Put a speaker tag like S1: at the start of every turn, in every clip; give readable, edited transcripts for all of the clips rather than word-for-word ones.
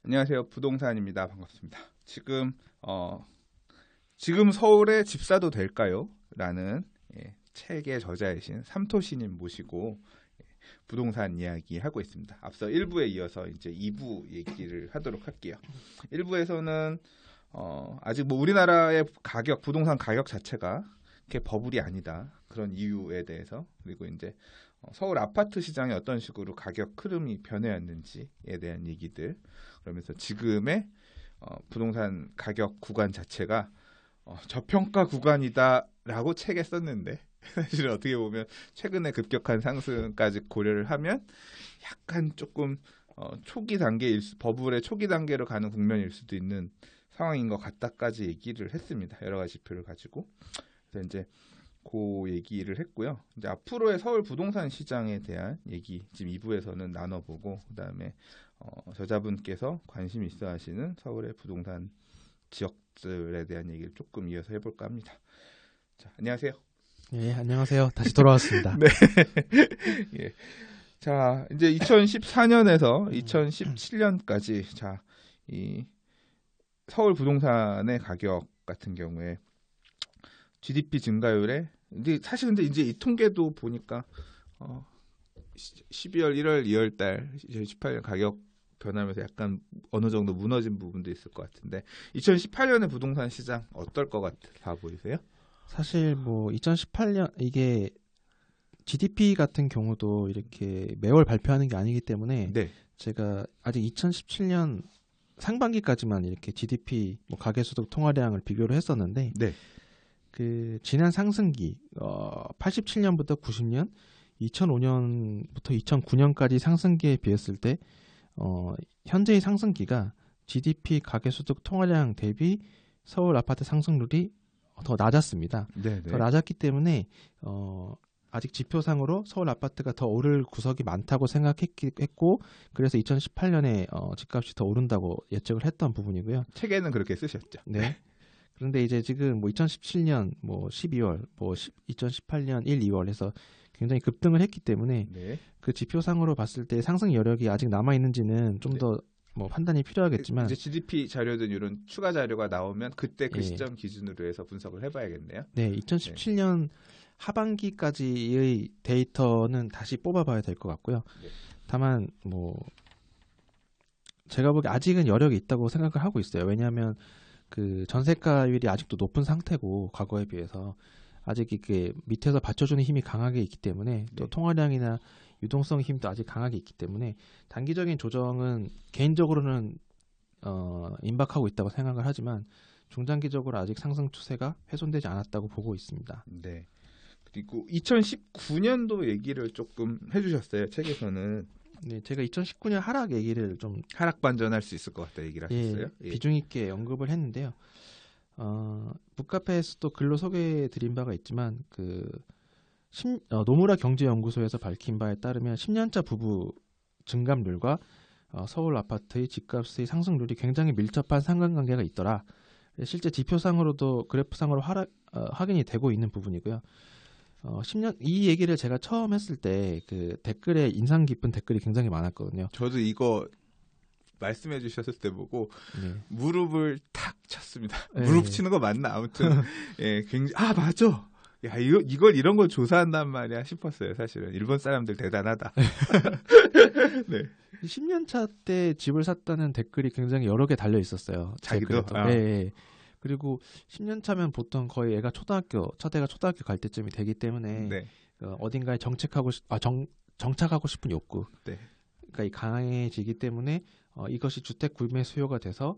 S1: 안녕하세요. 부동산입니다. 반갑습니다. 지금 서울에 집 사도 될까요? 라는 책의 저자이신 삼토시님 모시고 부동산 이야기 하고 있습니다. 앞서 1부에 이어서 이제 2부 얘기를 하도록 할게요. 1부에서는 아직 뭐 우리나라의 부동산 가격 자체가 그렇게 버블이 아니다. 그런 이유에 대해서, 그리고 이제 서울 아파트 시장이 어떤 식으로 가격 흐름이 변해왔는지에 대한 얘기들, 그러면서 지금의 부동산 가격 구간 자체가 저평가 구간이다라고 책에 썼는데 사실 어떻게 보면 최근에 급격한 상승까지 고려를 하면 약간 조금 버블의 초기 단계로 가는 국면일 수도 있는 상황인 것 같다까지 얘기를 했습니다. 여러 가지 지표를 가지고. 그래서 이제 그 얘기를 했고요. 이제 앞으로의 서울 부동산 시장에 대한 얘기 지금 2부에서는 나눠보고, 그다음에 저자분께서 관심 있어 하시는 서울의 부동산 지역들에 대한 얘기를 조금 이어서 해볼까 합니다. 자, 안녕하세요.
S2: 예, 안녕하세요. 다시 돌아왔습니다.
S1: 네. 예. 자, 이제 2014년에서 2017년까지 이 서울 부동산의 가격 같은 경우에 GDP 증가율에 사실 근데 이제 이 통계도 보니까 12월, 1월, 2월 달 2018년 가격 변하면서 약간 어느 정도 무너진 부분도 있을 것 같은데 2018년의 부동산 시장 어떨 것 같아 보이세요?
S2: 사실 뭐 2018년 이게 GDP 같은 경우도 이렇게 매월 발표하는 게 아니기 때문에
S1: 네.
S2: 제가 아직 2017년 상반기까지만 이렇게 GDP 뭐 가계소득 통화량을 비교를 했었는데
S1: 네.
S2: 그 지난 상승기 87년부터 90년, 2005년부터 2009년까지 상승기에 비했을 때 현재의 상승기가 GDP 가계소득 통화량 대비 서울 아파트 상승률이 더 낮았습니다.
S1: 네,
S2: 더 낮았기 때문에 아직 지표상으로 서울 아파트가 더 오를 구석이 많다고 생각했고, 그래서 2018년에 집값이 더 오른다고 예측을 했던 부분이고요.
S1: 책에는 그렇게 쓰셨죠.
S2: 네. 그런데 이제 지금 뭐 2017년 뭐 12월, 뭐 2018년 1, 2월 해서 굉장히 급등을 했기 때문에
S1: 네.
S2: 그 지표상으로 봤을 때 상승 여력이 아직 남아 있는지는 좀 더 뭐 판단이 필요하겠지만
S1: 이제 GDP 자료든 이런 추가 자료가 나오면 그때 그
S2: 예.
S1: 시점 기준으로 해서 분석을 해봐야겠네요.
S2: 네, 2017년 하반기까지의 데이터는 다시 뽑아봐야 될 것 같고요.
S1: 네.
S2: 다만 뭐 제가 보기에 아직은 여력이 있다고 생각을 하고 있어요. 왜냐하면 그 전세가율이 아직도 높은 상태고 과거에 비해서 아직 이게 밑에서 받쳐주는 힘이 강하게 있기 때문에 또
S1: 네.
S2: 통화량이나 유동성 힘도 아직 강하게 있기 때문에 단기적인 조정은 개인적으로는 임박하고 있다고 생각을 하지만 중장기적으로 아직 상승 추세가 훼손되지 않았다고 보고 있습니다.
S1: 네. 그리고 2019년도 얘기를 조금 해주셨어요. 책에서는.
S2: 네, 제가 2019년 하락 얘기를 좀
S1: 하락 반전할 수 있을 것 같다 얘기를 하셨어요. 예.
S2: 비중 있게 언급을 했는데요. 북카페에서도 글로 소개해드린 바가 있지만 노무라 경제연구소에서 밝힌 바에 따르면 10년차 부부 증감률과 서울 아파트의 집값의 상승률이 굉장히 밀접한 상관관계가 있더라. 실제 지표상으로도 그래프상으로 확인이 되고 있는 부분이고요. 10년 이 얘기를 제가 처음 했을 때 그 댓글에 인상 깊은 댓글이 굉장히 많았거든요.
S1: 저도 이거 말씀해 주셨을 때 보고 무릎을 탁 쳤습니다.
S2: 네.
S1: 무릎 치는 거 맞나? 아무튼 예, 굉장히 맞아. 야, 이런 걸 조사한단 말이야 싶었어요. 사실은 일본 사람들 대단하다. 네.
S2: 10년 차 때 집을 샀다는 댓글이 굉장히 여러 개 달려 있었어요.
S1: 자기도.
S2: 네. 그리고 10년 차면 보통 거의 애가 첫애가 초등학교 갈 때쯤이 되기 때문에
S1: 네.
S2: 어딘가에 정착하고 싶은 욕구.
S1: 네.
S2: 그러니까 강해지기 때문에 이것이 주택 구매 수요가 돼서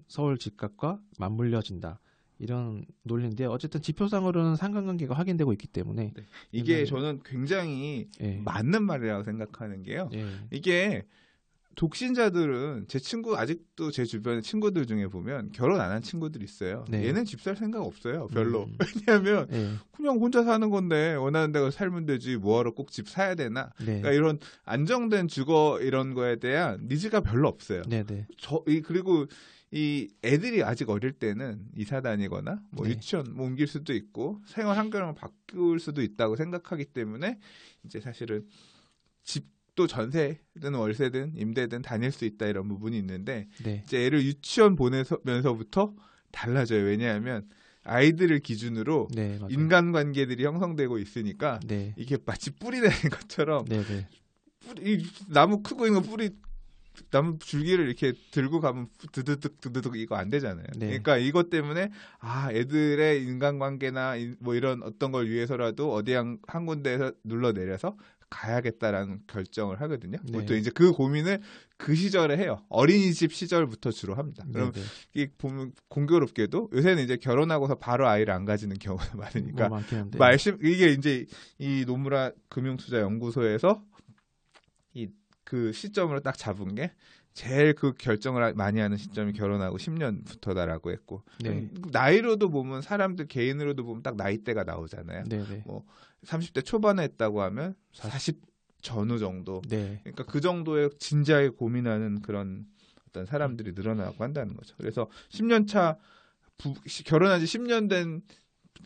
S2: 서울 집값과 맞물려진다. 이런 논리인데 어쨌든 지표상으로는 상관관계가 확인되고 있기 때문에
S1: 네. 이게 저는 굉장히 맞는 말이라고 생각하는 게요. 이게 독신자들은 아직도 제 주변의 친구들 중에 보면 결혼 안 한 친구들 있어요. 얘는 집 살 생각 없어요. 별로. 왜냐하면 그냥 혼자 사는 건데 원하는 데가 살면 되지 뭐하러 꼭 집 사야 되나. 그러니까 이런 안정된 주거 이런 거에 대한 니즈가 별로 없어요. 그리고 이 애들이 아직 어릴 때는 이사 다니거나 뭐 유치원 옮길 수도 있고 생활 환경을 바꿀 수도 있다고 생각하기 때문에 이제 사실은 집 또 전세든 월세든 임대든 다닐 수 있다 이런 부분이 있는데
S2: 네.
S1: 이제 애를 유치원 보내면서부터 달라져요. 왜냐하면 아이들을 기준으로
S2: 네, 맞아요.
S1: 인간관계들이 형성되고 있으니까
S2: 네.
S1: 이게 마치 뿌리 내는 것처럼
S2: 네, 네.
S1: 이 나무 크고 있는 뿌리 나무 줄기를 이렇게 들고 가면 드드득 이거 안 되잖아요.
S2: 네.
S1: 그러니까 이것 때문에 애들의 인간관계나 뭐 이런 어떤 걸 위해서라도 어디 한 군데에서 눌러내려서 가야겠다라는 결정을 하거든요.
S2: 네.
S1: 보통 이제 그 고민을 그 시절에 해요. 어린이집 시절부터 주로 합니다. 그럼
S2: 네, 네.
S1: 이게 보면 공교롭게도 요새는 이제 결혼하고서 바로 아이를 안 가지는 경우가 많으니까
S2: 뭐 많긴 한데.
S1: 이게 이제 이 노무라 금융투자연구소에서 그 시점으로 딱 잡은 게 제일 그 결정을 많이 하는 시점이 결혼하고 10년부터다라고 했고
S2: 네.
S1: 나이로도 보면 사람들 개인으로도 보면 딱 나이대가 나오잖아요.
S2: 네, 네.
S1: 뭐 30대 초반에 했다고 하면 40 전후 정도.
S2: 네.
S1: 그러니까 그 정도의 진지하게 고민하는 그런 어떤 사람들이 늘어나고 한다는 거죠. 그래서 10년 차 결혼한 지 10년 된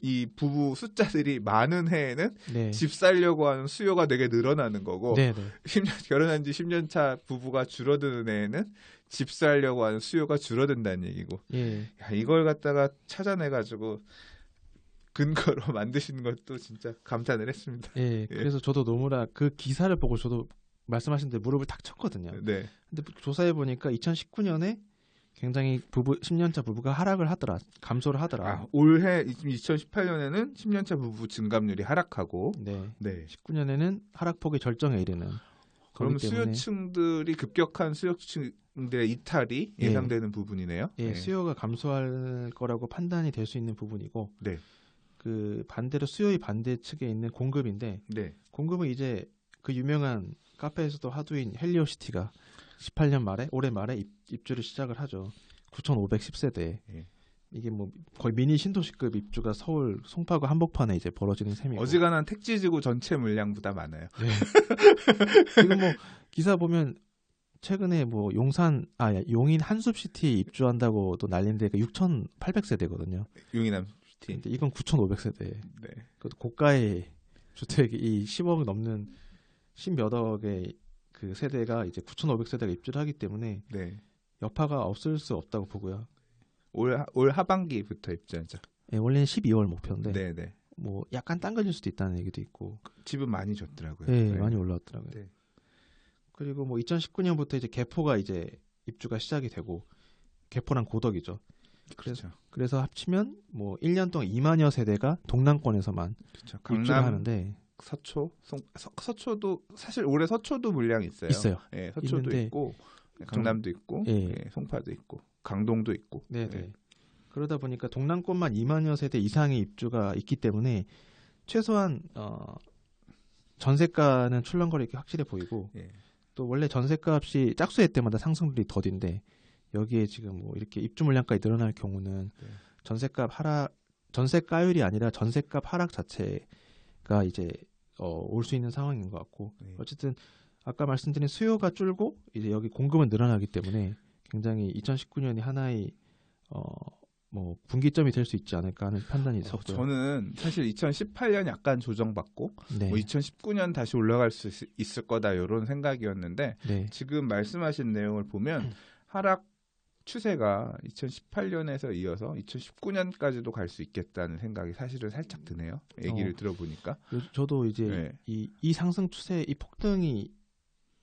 S1: 이 부부 숫자들이 많은 해에는
S2: 네.
S1: 집 살려고 하는 수요가 되게 늘어나는 거고
S2: 네, 네.
S1: 10년 결혼한 지 10년 차 부부가 줄어드는 해에는 집 살려고 하는 수요가 줄어든다는 얘기고
S2: 예.
S1: 야, 이걸 갖다가 찾아내가지고 근거로 만드시는 것도 진짜 감탄을 했습니다.
S2: 예. 그래서 저도 노무라 그 기사를 보고 저도 말씀하신 대로 무릎을 탁 쳤거든요.
S1: 네.
S2: 근데 조사해 보니까 2019년에 굉장히 10년차 부부가 하락을 하더라. 감소를 하더라.
S1: 올해 2018년에는 10년차 부부 증감률이 하락하고
S2: 네.
S1: 네.
S2: 19년에는 하락폭이 절정에 이르는.
S1: 그럼
S2: 거기 때문에
S1: 수요층들이 급격한 수요층들의 이탈이
S2: 예.
S1: 예상되는 부분이네요.
S2: 예,
S1: 네.
S2: 수요가 감소할 거라고 판단이 될 수 있는 부분이고
S1: 네.
S2: 그 반대로 수요의 반대 측에 있는 공급인데
S1: 네.
S2: 공급은 이제 그 유명한 카페에서도 하두인 헬리오시티가 18년 말에 올해 말에 입주를 시작을 하죠. 9,510세대.
S1: 예.
S2: 이게 뭐 거의 미니 신도시급 입주가 서울 송파구 한복판에 이제 벌어지는 셈이고.
S1: 어지간한 택지지구 전체 물량보다 많아요.
S2: 네. 지금 뭐 기사 보면 최근에 뭐 용인 한숲시티에 입주한다고도 난리인데 6,800세대거든요.
S1: 용인함 시티.
S2: 근데 이건 9,500세대.
S1: 네.
S2: 그것도 고가의 주택이 이 10억 넘는 10몇 억의 그 세대가 이제 9,500세대가 입주를 하기 때문에
S1: 네.
S2: 여파가 없을 수 없다고 보고요.
S1: 올 하반기부터 입주하죠.
S2: 예, 원래는 12월 목표인데
S1: 네, 네.
S2: 뭐 약간 당겨질 수도 있다는 얘기도 있고.
S1: 집은 많이 줬더라고요.
S2: 예,
S1: 네.
S2: 많이 올라왔더라고요.
S1: 네.
S2: 그리고 뭐 2019년부터 이제 개포가 이제 입주가 시작이 되고 개포랑 고덕이죠.
S1: 그렇죠.
S2: 그래서 합치면 뭐 1년 동안 2만여 세대가 동남권에서만
S1: 그렇죠.
S2: 입주를
S1: 강남,
S2: 하는데
S1: 서초, 서초도 사실 올해 서초도 물량이 있어요.
S2: 있어요.
S1: 예, 서초도
S2: 있는데
S1: 있고 강남도 있고
S2: 예.
S1: 예, 송파도 있고 강동도 있고.
S2: 네네.
S1: 예.
S2: 그러다 보니까 동남권만 2만여 세대 이상의 입주가 있기 때문에 최소한 전세가는 출렁거리기 확실해 보이고
S1: 예.
S2: 또 원래 전세값이 짝수회 때마다 상승률이 더딘데 여기에 지금 뭐 이렇게 입주 물량까지 늘어날 경우는
S1: 네.
S2: 전세가율이 아니라 전세값 하락 자체가 이제 올 수 있는 상황인 것 같고
S1: 네.
S2: 어쨌든 아까 말씀드린 수요가 줄고 이제 여기 공급은 늘어나기 때문에 굉장히 2019년이 하나의 뭐 분기점이 될 수 있지 않을까 하는 판단이 있었고요.
S1: 저는 사실 2018년 약간 조정받고
S2: 네.
S1: 뭐 2019년 다시 올라갈 수 있을 거다 이런 생각이었는데
S2: 네.
S1: 지금 말씀하신 내용을 보면 하락 추세가 2018년에서 이어서 2019년까지도 갈 수 있겠다는 생각이 사실은 살짝 드네요. 얘기를 들어보니까.
S2: 저도 이제
S1: 네.
S2: 이 상승 추세, 이 폭등이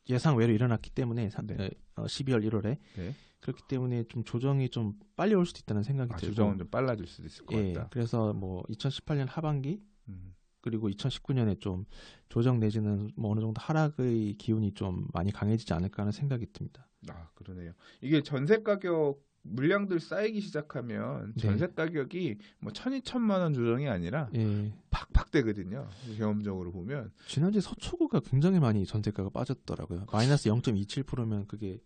S2: 예상 외로 일어났기 때문에
S1: 네.
S2: 12월 1월에
S1: 네.
S2: 그렇기 때문에 좀 조정이 좀 빨리 올 수도 있다는 생각이 들고
S1: 조정은 좀 빨라질 수도 있을 것
S2: 예,
S1: 같다.
S2: 그래서 뭐 2018년 하반기
S1: 음.
S2: 그리고 2019년에 좀 조정 내지는 뭐 어느 정도 하락의 기운이 좀 많이 강해지지 않을까 하는 생각이 듭니다.
S1: 그러네요. 이게 전세 가격 물량들 쌓이기 시작하면
S2: 네.
S1: 전세 가격이 뭐 1,200만 원 조정이 아니라
S2: 예,
S1: 팍팍 되거든요. 경험적으로 보면.
S2: 지난주에 서초구가 굉장히 많이 전세가가 빠졌더라고요. 마이너스 0.27%면 그게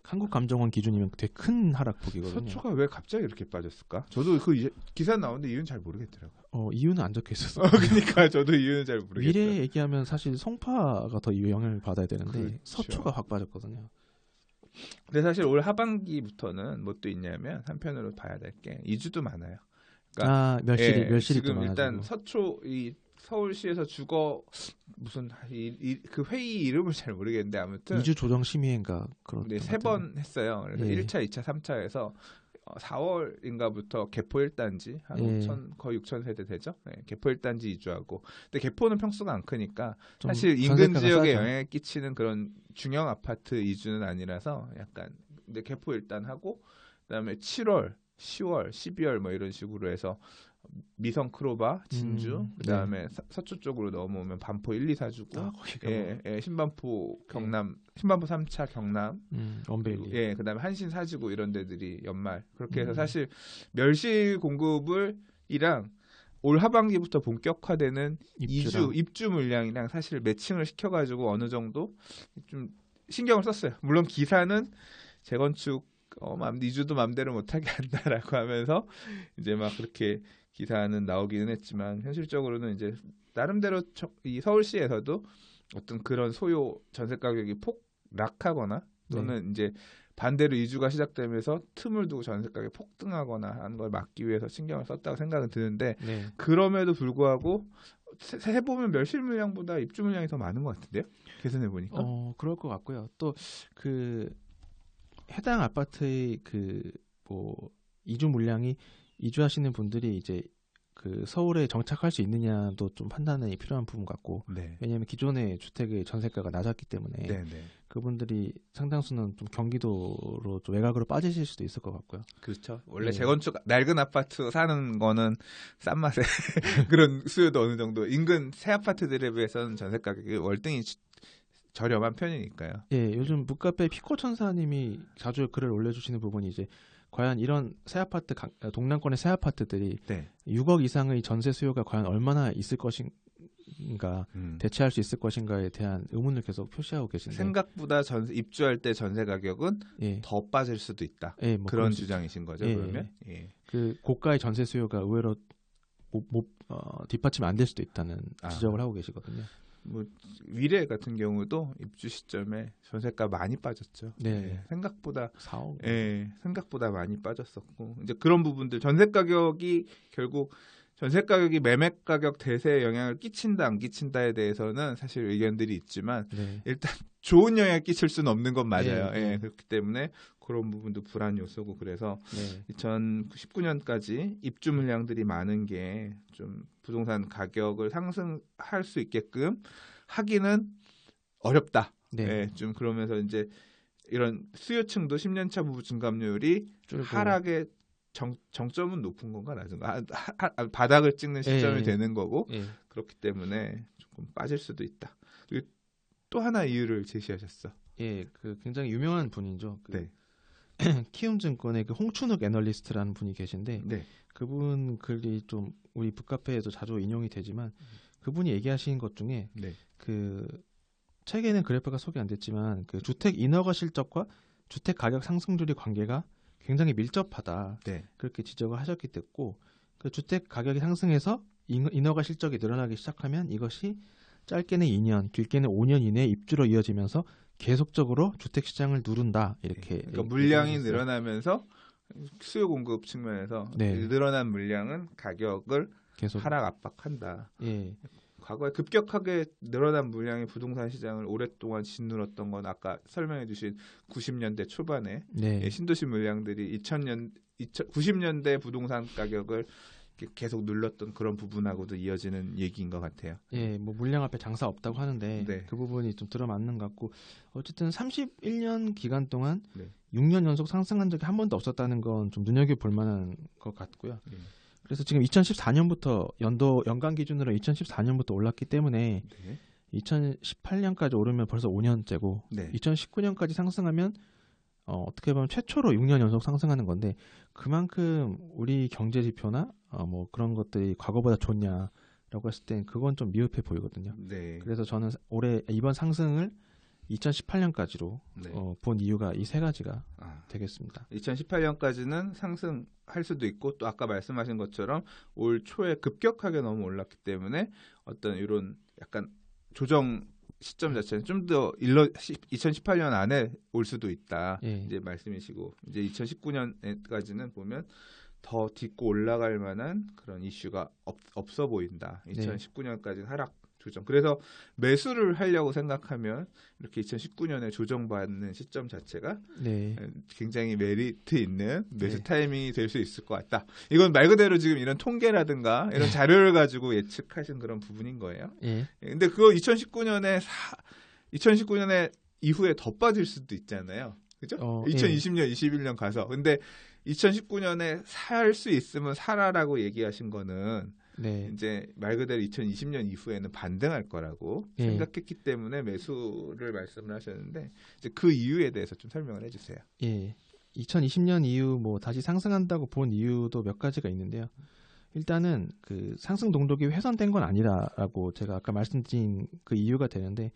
S2: 한국감정원 기준이면 되게 큰 하락폭이거든요.
S1: 서초가 왜 갑자기 이렇게 빠졌을까? 저도 그 기사 나오는데 이유는 잘 모르겠더라고요.
S2: 이유는 안 적혀 있었어요.
S1: 그러니까 저도 이유는 잘 모르겠어요.
S2: 미래 얘기하면 사실 송파가 더 영향을 받아야 되는데
S1: 그렇죠.
S2: 서초가 확 빠졌거든요.
S1: 근데 사실 올 하반기부터는 뭐 또 있냐면 한편으로 봐야 될 게 이주도 많아요. 그러니까
S2: 멸실이 또
S1: 지금
S2: 많아지고.
S1: 일단 서초 이 서울시에서 주거 무슨 그 회의 이름을 잘 모르겠는데 아무튼
S2: 이주 조정 심의회인가 그런
S1: 네, 3번 했어요. 그래서
S2: 예.
S1: 1차, 2차, 3차에서 4월인가부터 개포 1단지 한
S2: 예.
S1: 5천 거의 6천 세대 되죠. 네, 개포 1단지 이주하고. 근데 개포는 평수가 안 크니까
S2: 좀
S1: 사실 인근
S2: 전세가가
S1: 지역에
S2: 싸죠.
S1: 영향을 끼치는 그런 중형 아파트 이주는 아니라서 약간 근데 개포 일단 하고 그다음에 7월, 10월, 12월 뭐 이런 식으로 해서 미성 크로바, 진주, 그다음에 서초 쪽으로 넘어오면 반포 1, 2, 4 주고
S2: 거기가
S1: 예, 예, 신반포 경남, 신반포 3차 경남
S2: 원베일리.
S1: 예, 그다음에 한신 사지구 이런 데들이 연말 그렇게 해서 사실 멸실 공급을 이랑 올 하반기부터 본격화되는
S2: 입주랑.
S1: 입주 물량이랑 사실 매칭을 시켜가지고 어느 정도 좀 신경을 썼어요. 물론 기사는 재건축 이주도 맘대로 못하게 한다라고 하면서 이제 막 그렇게 기사는 나오기는 했지만 현실적으로는 이제 나름대로 이 서울시에서도 어떤 그런 소요 전세 가격이 폭락하거나 또는 이제 반대로 이주가 시작되면서 틈을 두고 전세 가격이 폭등하거나 하는 걸 막기 위해서 신경을 썼다고 생각은 드는데
S2: 네.
S1: 그럼에도 불구하고 해보면 멸실 물량보다 입주 물량이 더 많은 것 같은데요? 계산해 보니까.
S2: 그럴 것 같고요. 또 그 해당 아파트의 그 뭐 이주 물량이 이주하시는 분들이 이제 그 서울에 정착할 수 있느냐도 좀 판단이 필요한 부분 같고
S1: 네.
S2: 왜냐하면 기존의 주택의 전세가가 낮았기 때문에
S1: 네, 네.
S2: 그분들이 상당수는 좀 경기도로 좀 외곽으로 빠지실 수도 있을 것 같고요.
S1: 그렇죠. 원래
S2: 예.
S1: 재건축 낡은 아파트 사는 거는 싼 맛에 그런 수요도 어느 정도 인근 새 아파트들에 비해서는 전세 가격이 월등히 저렴한 편이니까요.
S2: 예, 요즘 북카페 피코천사님이 자주 글을 올려주시는 부분이 이제 과연 이런 새 아파트 동남권의 새 아파트들이
S1: 네.
S2: 6억 이상의 전세 수요가 과연 얼마나 있을 것인가 대체할 수 있을 것인가에 대한 의문을 계속 표시하고 계신데
S1: 생각보다 입주할 때 전세 가격은
S2: 예.
S1: 더 빠질 수도 있다.
S2: 예, 뭐
S1: 그런 주장이신 거죠.
S2: 예.
S1: 그러면 예.
S2: 그 고가의 전세 수요가 의외로 뒷받침 안 될 수도 있다는 지적을 하고 계시거든요.
S1: 뭐 위례 같은 경우도 입주 시점에 전세가 많이 빠졌죠.
S2: 네.
S1: 예, 생각보다
S2: 4억.
S1: 예, 생각보다 많이 빠졌었고 이제 그런 부분들 전세 가격이 결국 전세 가격이 매매 가격 대세에 영향을 끼친다 안 끼친다에 대해서는 사실 의견들이 있지만
S2: 네.
S1: 일단 좋은 영향을 끼칠 수는 없는 건 맞아요.
S2: 네.
S1: 예, 그렇기 때문에 그런 부분도 불안 요소고 그래서
S2: 네.
S1: 2019년까지 입주 물량들이 많은 게 좀 부동산 가격을 상승할 수 있게끔 하기는 어렵다.
S2: 네.
S1: 예, 좀 그러면서 이제 이런 수요층도 10년차 부부 증감률이
S2: 줄고.
S1: 하락의 정점은 높은 건가 낮은가 바닥을 찍는 시점이
S2: 예.
S1: 되는 거고
S2: 예.
S1: 그렇기 때문에 조금 빠질 수도 있다. 그리고 또 하나 이유를 제시하셨어.
S2: 예, 그 굉장히 유명한 분이죠.
S1: 네.
S2: 키움증권의 그 홍춘욱 애널리스트라는 분이 계신데
S1: 네.
S2: 그분 글이 좀 우리 북카페에도 자주 인용이 되지만 그분이 얘기하신 것 중에
S1: 네.
S2: 그 책에는 그래프가 소개 안 됐지만 그 주택 인허가 실적과 주택 가격 상승률의 관계가 굉장히 밀접하다.
S1: 네.
S2: 그렇게 지적을 하셨기 때문에 그 주택 가격이 상승해서 인허가 실적이 늘어나기 시작하면 이것이 짧게는 2년, 길게는 5년 이내에 입주로 이어지면서 계속적으로 주택 시장을 누른다. 이렇게.
S1: 그러니까 물량이 늘어나면서 수요 공급 측면에서
S2: 네.
S1: 늘어난 물량은 가격을
S2: 계속
S1: 하락 압박한다.
S2: 예.
S1: 과거에 급격하게 늘어난 물량의 부동산 시장을 오랫동안 짓눌렀던 건 아까 설명해 주신 90년대 초반에
S2: 네.
S1: 신도시 물량들이 90년대 부동산 가격을 계속 눌렀던 그런 부분하고도 이어지는 얘기인 것 같아요.
S2: 예, 뭐 물량 앞에 장사 없다고 하는데
S1: 네.
S2: 그 부분이 좀 들어맞는 것 같고 어쨌든 31년 기간 동안
S1: 네.
S2: 6년 연속 상승한 적이 한 번도 없었다는 건 좀 눈여겨볼 만한 것 같고요.
S1: 네.
S2: 그래서 지금 2014년부터 연간 기준으로 2014년부터 올랐기 때문에
S1: 네.
S2: 2018년까지 오르면 벌써 5년째고
S1: 네.
S2: 2019년까지 상승하면 어떻게 보면 최초로 6년 연속 상승하는 건데 그만큼 우리 경제 지표나 뭐 그런 것들이 과거보다 좋냐라고 했을 땐 그건 좀 미흡해 보이거든요.
S1: 네.
S2: 그래서 저는 이번 상승을 2018년까지로
S1: 네.
S2: 본 이유가 이 세 가지가 되겠습니다.
S1: 2018년까지는 상승할 수도 있고 또 아까 말씀하신 것처럼 올 초에 급격하게 너무 올랐기 때문에 어떤 이런 약간 조정 시점 자체는 좀 더 2018년 안에 올 수도 있다.
S2: 예.
S1: 이제 말씀이시고 이제 2019년까지는 보면 더 딛고 올라갈 만한 그런 이슈가 없어 보인다.
S2: 네.
S1: 2019년까지는 하락 조정. 그래서 매수를 하려고 생각하면 이렇게 2019년에 조정받는 시점 자체가
S2: 네.
S1: 굉장히 메리트 있는 매수
S2: 네.
S1: 타이밍이 될 수 있을 것 같다. 이건 말 그대로 지금 이런 통계라든가 이런 자료를 가지고 예측하신 그런 부분인 거예요.
S2: 예.
S1: 근데 그거 2019년에 이후에 더 빠질 수도 있잖아요. 그죠? 2020년, 21년 가서. 근데 2019년에 살 수 있으면 사라라고 얘기하신 거는
S2: 네.
S1: 이제 말 그대로 2020년 이후에는 반등할 거라고
S2: 예.
S1: 생각했기 때문에 매수를 말씀을 하셨는데 이제 그 이유에 대해서 좀 설명을 해주세요.
S2: 예. 2020년 이후 뭐 다시 상승한다고 본 이유도 몇 가지가 있는데요. 일단은 그 상승 동력이 훼손된 건 아니라고 제가 아까 말씀드린 그 이유가 되는데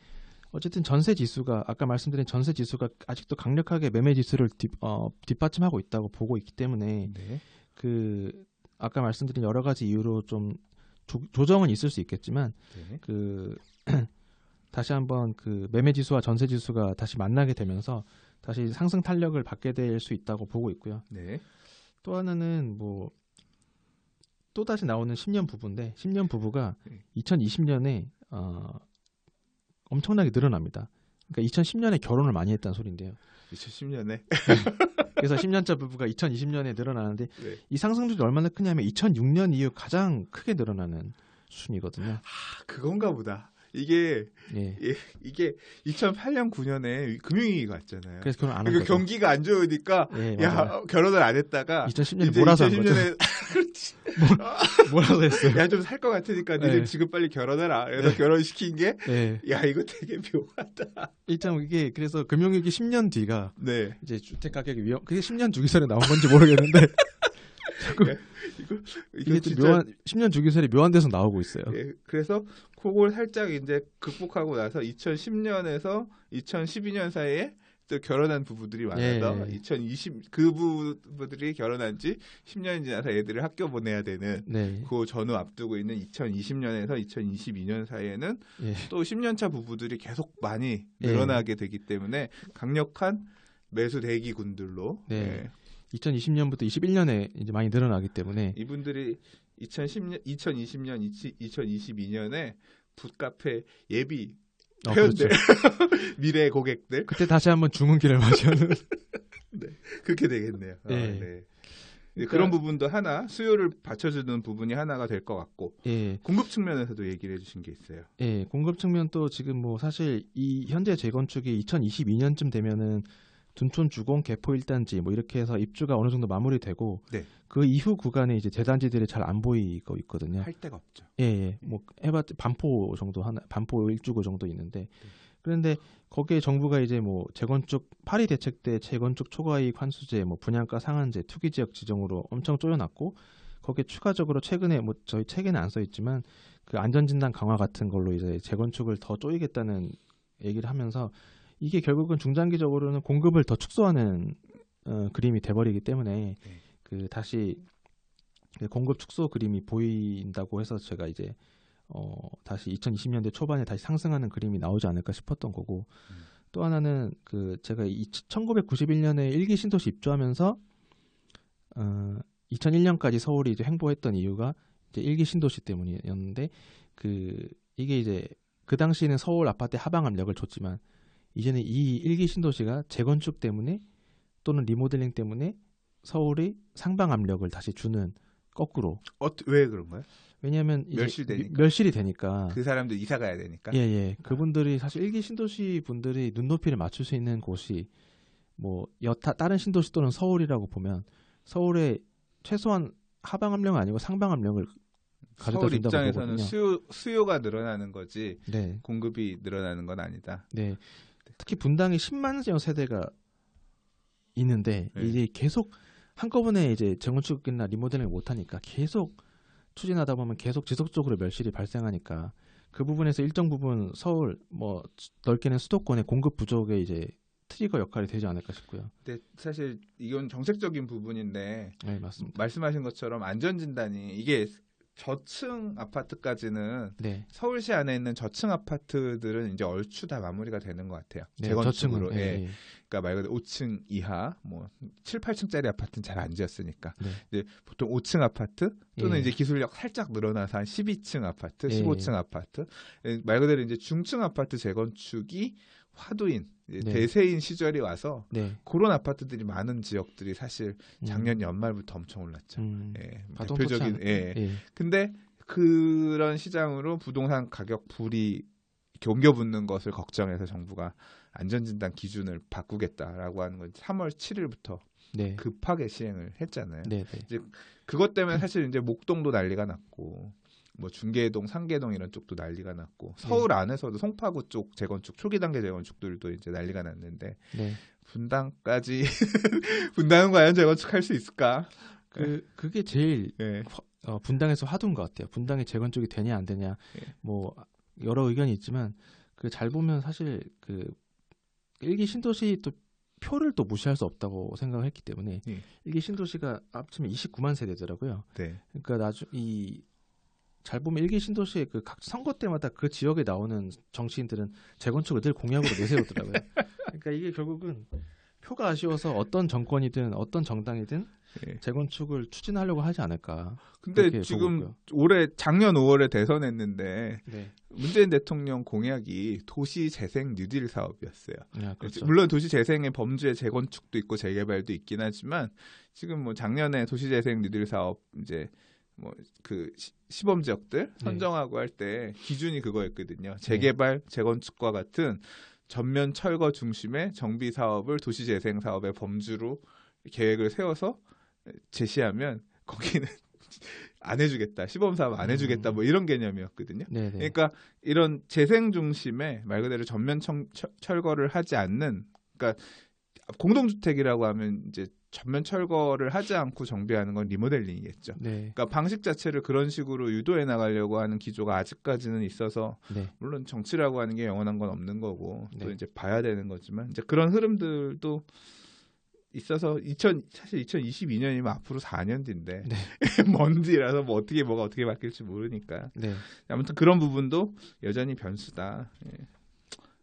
S2: 어쨌든 전세 지수가 아까 말씀드린 전세 지수가 아직도 강력하게 매매 지수를 뒷받침하고 있다고 보고 있기 때문에
S1: 네.
S2: 그 아까 말씀드린 여러 가지 이유로 좀 조정은 있을 수 있겠지만
S1: 네.
S2: 그 다시 한번 그 매매 지수와 전세 지수가 다시 만나게 되면서 다시 상승 탄력을 받게 될 수 있다고 보고 있고요.
S1: 네.
S2: 또 하나는 뭐 또 다시 나오는 10년 부부인데 10년 부부가 2020년에 엄청나게 늘어납니다. 그러니까 2010년에 결혼을 많이 했다는 소리인데요.
S1: 2010년에
S2: 그래서 10년차 부부가 2020년에 늘어나는데
S1: 네.
S2: 이 상승률이 얼마나 크냐면 2006년 이후 가장 크게 늘어나는 수준이거든요.
S1: 그건가 보다. 이게
S2: 예.
S1: 이게 2008년 9년에 금융위기가 왔잖아요.
S2: 그래서 결혼 안 한
S1: 그러니까
S2: 거죠.
S1: 경기가 안 좋으니까
S2: 예,
S1: 야
S2: 맞아요.
S1: 결혼을 안 했다가
S2: 2010년에
S1: 이제
S2: 몰아서 한 거죠.
S1: 2010년에 그렇지.
S2: 뭐라고 했어요?
S1: 야 좀 살 것 같으니까 니네
S2: 네.
S1: 지금 빨리 결혼해라. 그래서 결혼시킨 게
S2: 예.
S1: 야 이거 되게 묘하다.
S2: 일단 이게 그래서 금융위기 10년 뒤가
S1: 네.
S2: 이제 주택 가격이 그게 10년 주기설에 나온 건지 모르겠는데 자꾸 이게 좀
S1: 진짜
S2: 묘한 10년 주기설이 묘한 데서 나오고 있어요.
S1: 예, 그래서 그걸 살짝 이제 극복하고 나서 2010년에서 2012년 사이에 또 결혼한 부부들이 많아서
S2: 예.
S1: 2020 그 부부들이 결혼한 지 10년이 지나서 애들을 학교 보내야 되는
S2: 네.
S1: 그 전후 앞두고 있는 2020년에서 2022년 사이에는
S2: 예.
S1: 또 10년차 부부들이 계속 많이
S2: 예.
S1: 늘어나게 되기 때문에 강력한 매수 대기군들로
S2: 네.
S1: 예,
S2: 2020년부터 21년에 이제 많이 늘어나기 때문에
S1: 이분들이 2020년, 2022년에 붓카페 예비 회원들,
S2: 그렇죠.
S1: 미래 고객들
S2: 그때 다시 한번 주문기를 맞이하는
S1: 그렇게 되겠네요.
S2: 예.
S1: 네.
S2: 그러니까-
S1: 그런 부분도 하나 수요를 받쳐주는 부분이 하나가 될 것 같고
S2: 예.
S1: 공급 측면에서도 얘기를 해주신 게 있어요.
S2: 예, 공급 측면 또 지금 뭐 사실 이 현재 재건축이 2022년쯤 되면은 둔촌 주공 개포 1단지 뭐 이렇게 해서 입주가 어느 정도 마무리되고
S1: 네.
S2: 그 이후 구간에 이제 대단지들이 잘 안 보이고 있거든요.
S1: 할 데가 없죠.
S2: 예, 예. 뭐 해봤자 반포 정도 하나, 반포 1주구 정도 있는데 그런데 거기에 정부가 이제 뭐 재건축 파리 대책 때 재건축 초과이익 환수제, 뭐 분양가 상한제, 투기 지역 지정으로 엄청 쪼여놨고 거기에 추가적으로 최근에 뭐 저희 책에는 안 써 있지만 그 안전진단 강화 같은 걸로 이제 재건축을 더 쪼이겠다는 얘기를 하면서 이게 결국은 중장기적으로는 공급을 더 축소하는 그림이 돼버리기 때문에 그 다시 그 공급 축소 그림이 보인다고 해서 제가 이제 다시 2020년대 초반에 다시 상승하는 그림이 나오지 않을까 싶었던 거고 또 하나는 그 제가 1991년에 일기 신도시 입주하면서 2001년까지 서울이 이제 횡보했던 이유가 이제 일기 신도시 때문이었는데 그 이게 이제 그 당시에는 서울 아파트에 하방 압력을 줬지만 이제는 이 일기 신도시가 재건축 때문에 또는 리모델링 때문에 서울이 상방 압력을 다시 주는 거꾸로.
S1: 왜 그런가요?
S2: 왜냐하면 이제
S1: 멸실되니까.
S2: 멸실이 되니까.
S1: 그 사람들 이사 가야 되니까.
S2: 예. 그분들이 사실 일기 신도시 분들이 눈높이를 맞출 수 있는 곳이 뭐 다른 신도시 또는 서울이라고 보면 서울에 최소한 하방 압력은 아니고 상방 압력을 가져다
S1: 서울
S2: 준다고
S1: 입장에서는
S2: 보거든요.
S1: 수요가 늘어나는 거지
S2: 네.
S1: 공급이 늘어나는 건 아니다.
S2: 네. 특히 분당에 10만여 세대가 있는데
S1: 네.
S2: 이제 계속 한꺼번에 이제 재건축이나 리모델링을 못 하니까 계속 추진하다 보면 계속 지속적으로 멸실이 발생하니까 그 부분에서 일정 부분 서울 뭐 넓게는 수도권의 공급 부족에 이제 트리거 역할이 되지 않을까 싶고요.
S1: 근데 사실 이건 정책적인 부분인데
S2: 네, 맞습니다.
S1: 말씀하신 것처럼 안전진단이 이게 저층 아파트까지는
S2: 네.
S1: 서울시 안에 있는 저층 아파트들은 이제 얼추 다 마무리가 되는 것 같아요.
S2: 네,
S1: 재건축으로.
S2: 저층은,
S1: 예. 그러니까 말 그대로 5층 이하, 뭐 7, 8층짜리 아파트는 잘 안 지었으니까.
S2: 네.
S1: 이제 보통 5층 아파트 또는
S2: 예.
S1: 이제 기술력 살짝 늘어나서 한 12층 아파트,
S2: 예.
S1: 15층 아파트. 말 그대로 이제 중층 아파트 재건축이 화두인
S2: 네.
S1: 대세인 시절이 와서
S2: 네.
S1: 그런 아파트들이 많은 지역들이 사실
S2: 음.
S1: 작년 연말부터 엄청 올랐죠. 예,
S2: 바동토치
S1: 대표적인
S2: 않을까요? 예.
S1: 근데 그런 시장으로 부동산 가격 불이 이렇게 옮겨붙는 것을 걱정해서 정부가 안전진단 기준을 바꾸겠다라고 하는 건 3월 7일부터
S2: 네.
S1: 급하게 시행을 했잖아요.
S2: 네. 네.
S1: 그것 때문에 사실 이제 목동도 난리가 났고 뭐 중계동, 상계동 이런 쪽도 난리가 났고 서울 안에서도 송파구 쪽 재건축 초기 단계 재건축들도 이제 난리가 났는데
S2: 네.
S1: 분당까지 분당은 과연 재건축할 수 있을까?
S2: 그게 제일
S1: 예.
S2: 분당에서 화두인 것 같아요. 분당이 재건축이 되냐 안 되냐
S1: 예.
S2: 뭐 여러 의견이 있지만 그 잘 보면 사실 그 일기 신도시 또 표를 또 무시할 수 없다고 생각을 했기 때문에
S1: 예.
S2: 일기 신도시가 합치면 29만 세대더라고요.
S1: 네.
S2: 그러니까 잘 보면 일기 신도시의 그 각 선거 때마다 그 지역에 나오는 정치인들은 재건축을 늘 공약으로 내세우더라고요. 그러니까 이게 결국은 표가 아쉬워서 어떤 정권이든 어떤 정당이든
S1: 예.
S2: 재건축을 추진하려고 하지 않을까.
S1: 근데
S2: 그렇게
S1: 지금
S2: 보고요.
S1: 작년 5월에 대선했는데
S2: 네.
S1: 문재인 대통령 공약이 도시 재생 뉴딜 사업이었어요.
S2: 아, 그렇죠.
S1: 물론 도시 재생의 범주에 재건축도 있고 재개발도 있긴 하지만 지금 뭐 작년에 도시 재생 뉴딜 사업 이제 뭐 그 시범 지역들 선정하고 할 때 기준이 그거였거든요. 재개발, 재건축과 같은 전면 철거 중심의 정비 사업을 도시 재생 사업의 범주로 계획을 세워서 제시하면 거기는 안 해주겠다, 시범 사업 안 해주겠다, 뭐 이런 개념이었거든요.
S2: 네네.
S1: 그러니까 이런 재생 중심의 말 그대로 전면 철거를 하지 않는, 그러니까 공동주택이라고 하면 이제 전면 철거를 하지 않고 정비하는 건 리모델링이겠죠.
S2: 네.
S1: 그러니까 방식 자체를 그런 식으로 유도해 나가려고 하는 기조가 아직까지는 있어서
S2: 네.
S1: 물론 정치라고 하는 게 영원한 건 없는 거고 또
S2: 네.
S1: 이제 봐야 되는 거지만 이제 그런 흐름들도 있어서 사실 2022년이면 앞으로 4년 뒤인데
S2: 네.
S1: 먼 뒤라서 뭐 뭐가 어떻게 바뀔지 모르니까
S2: 네.
S1: 아무튼 그런 부분도 여전히 변수다. 예.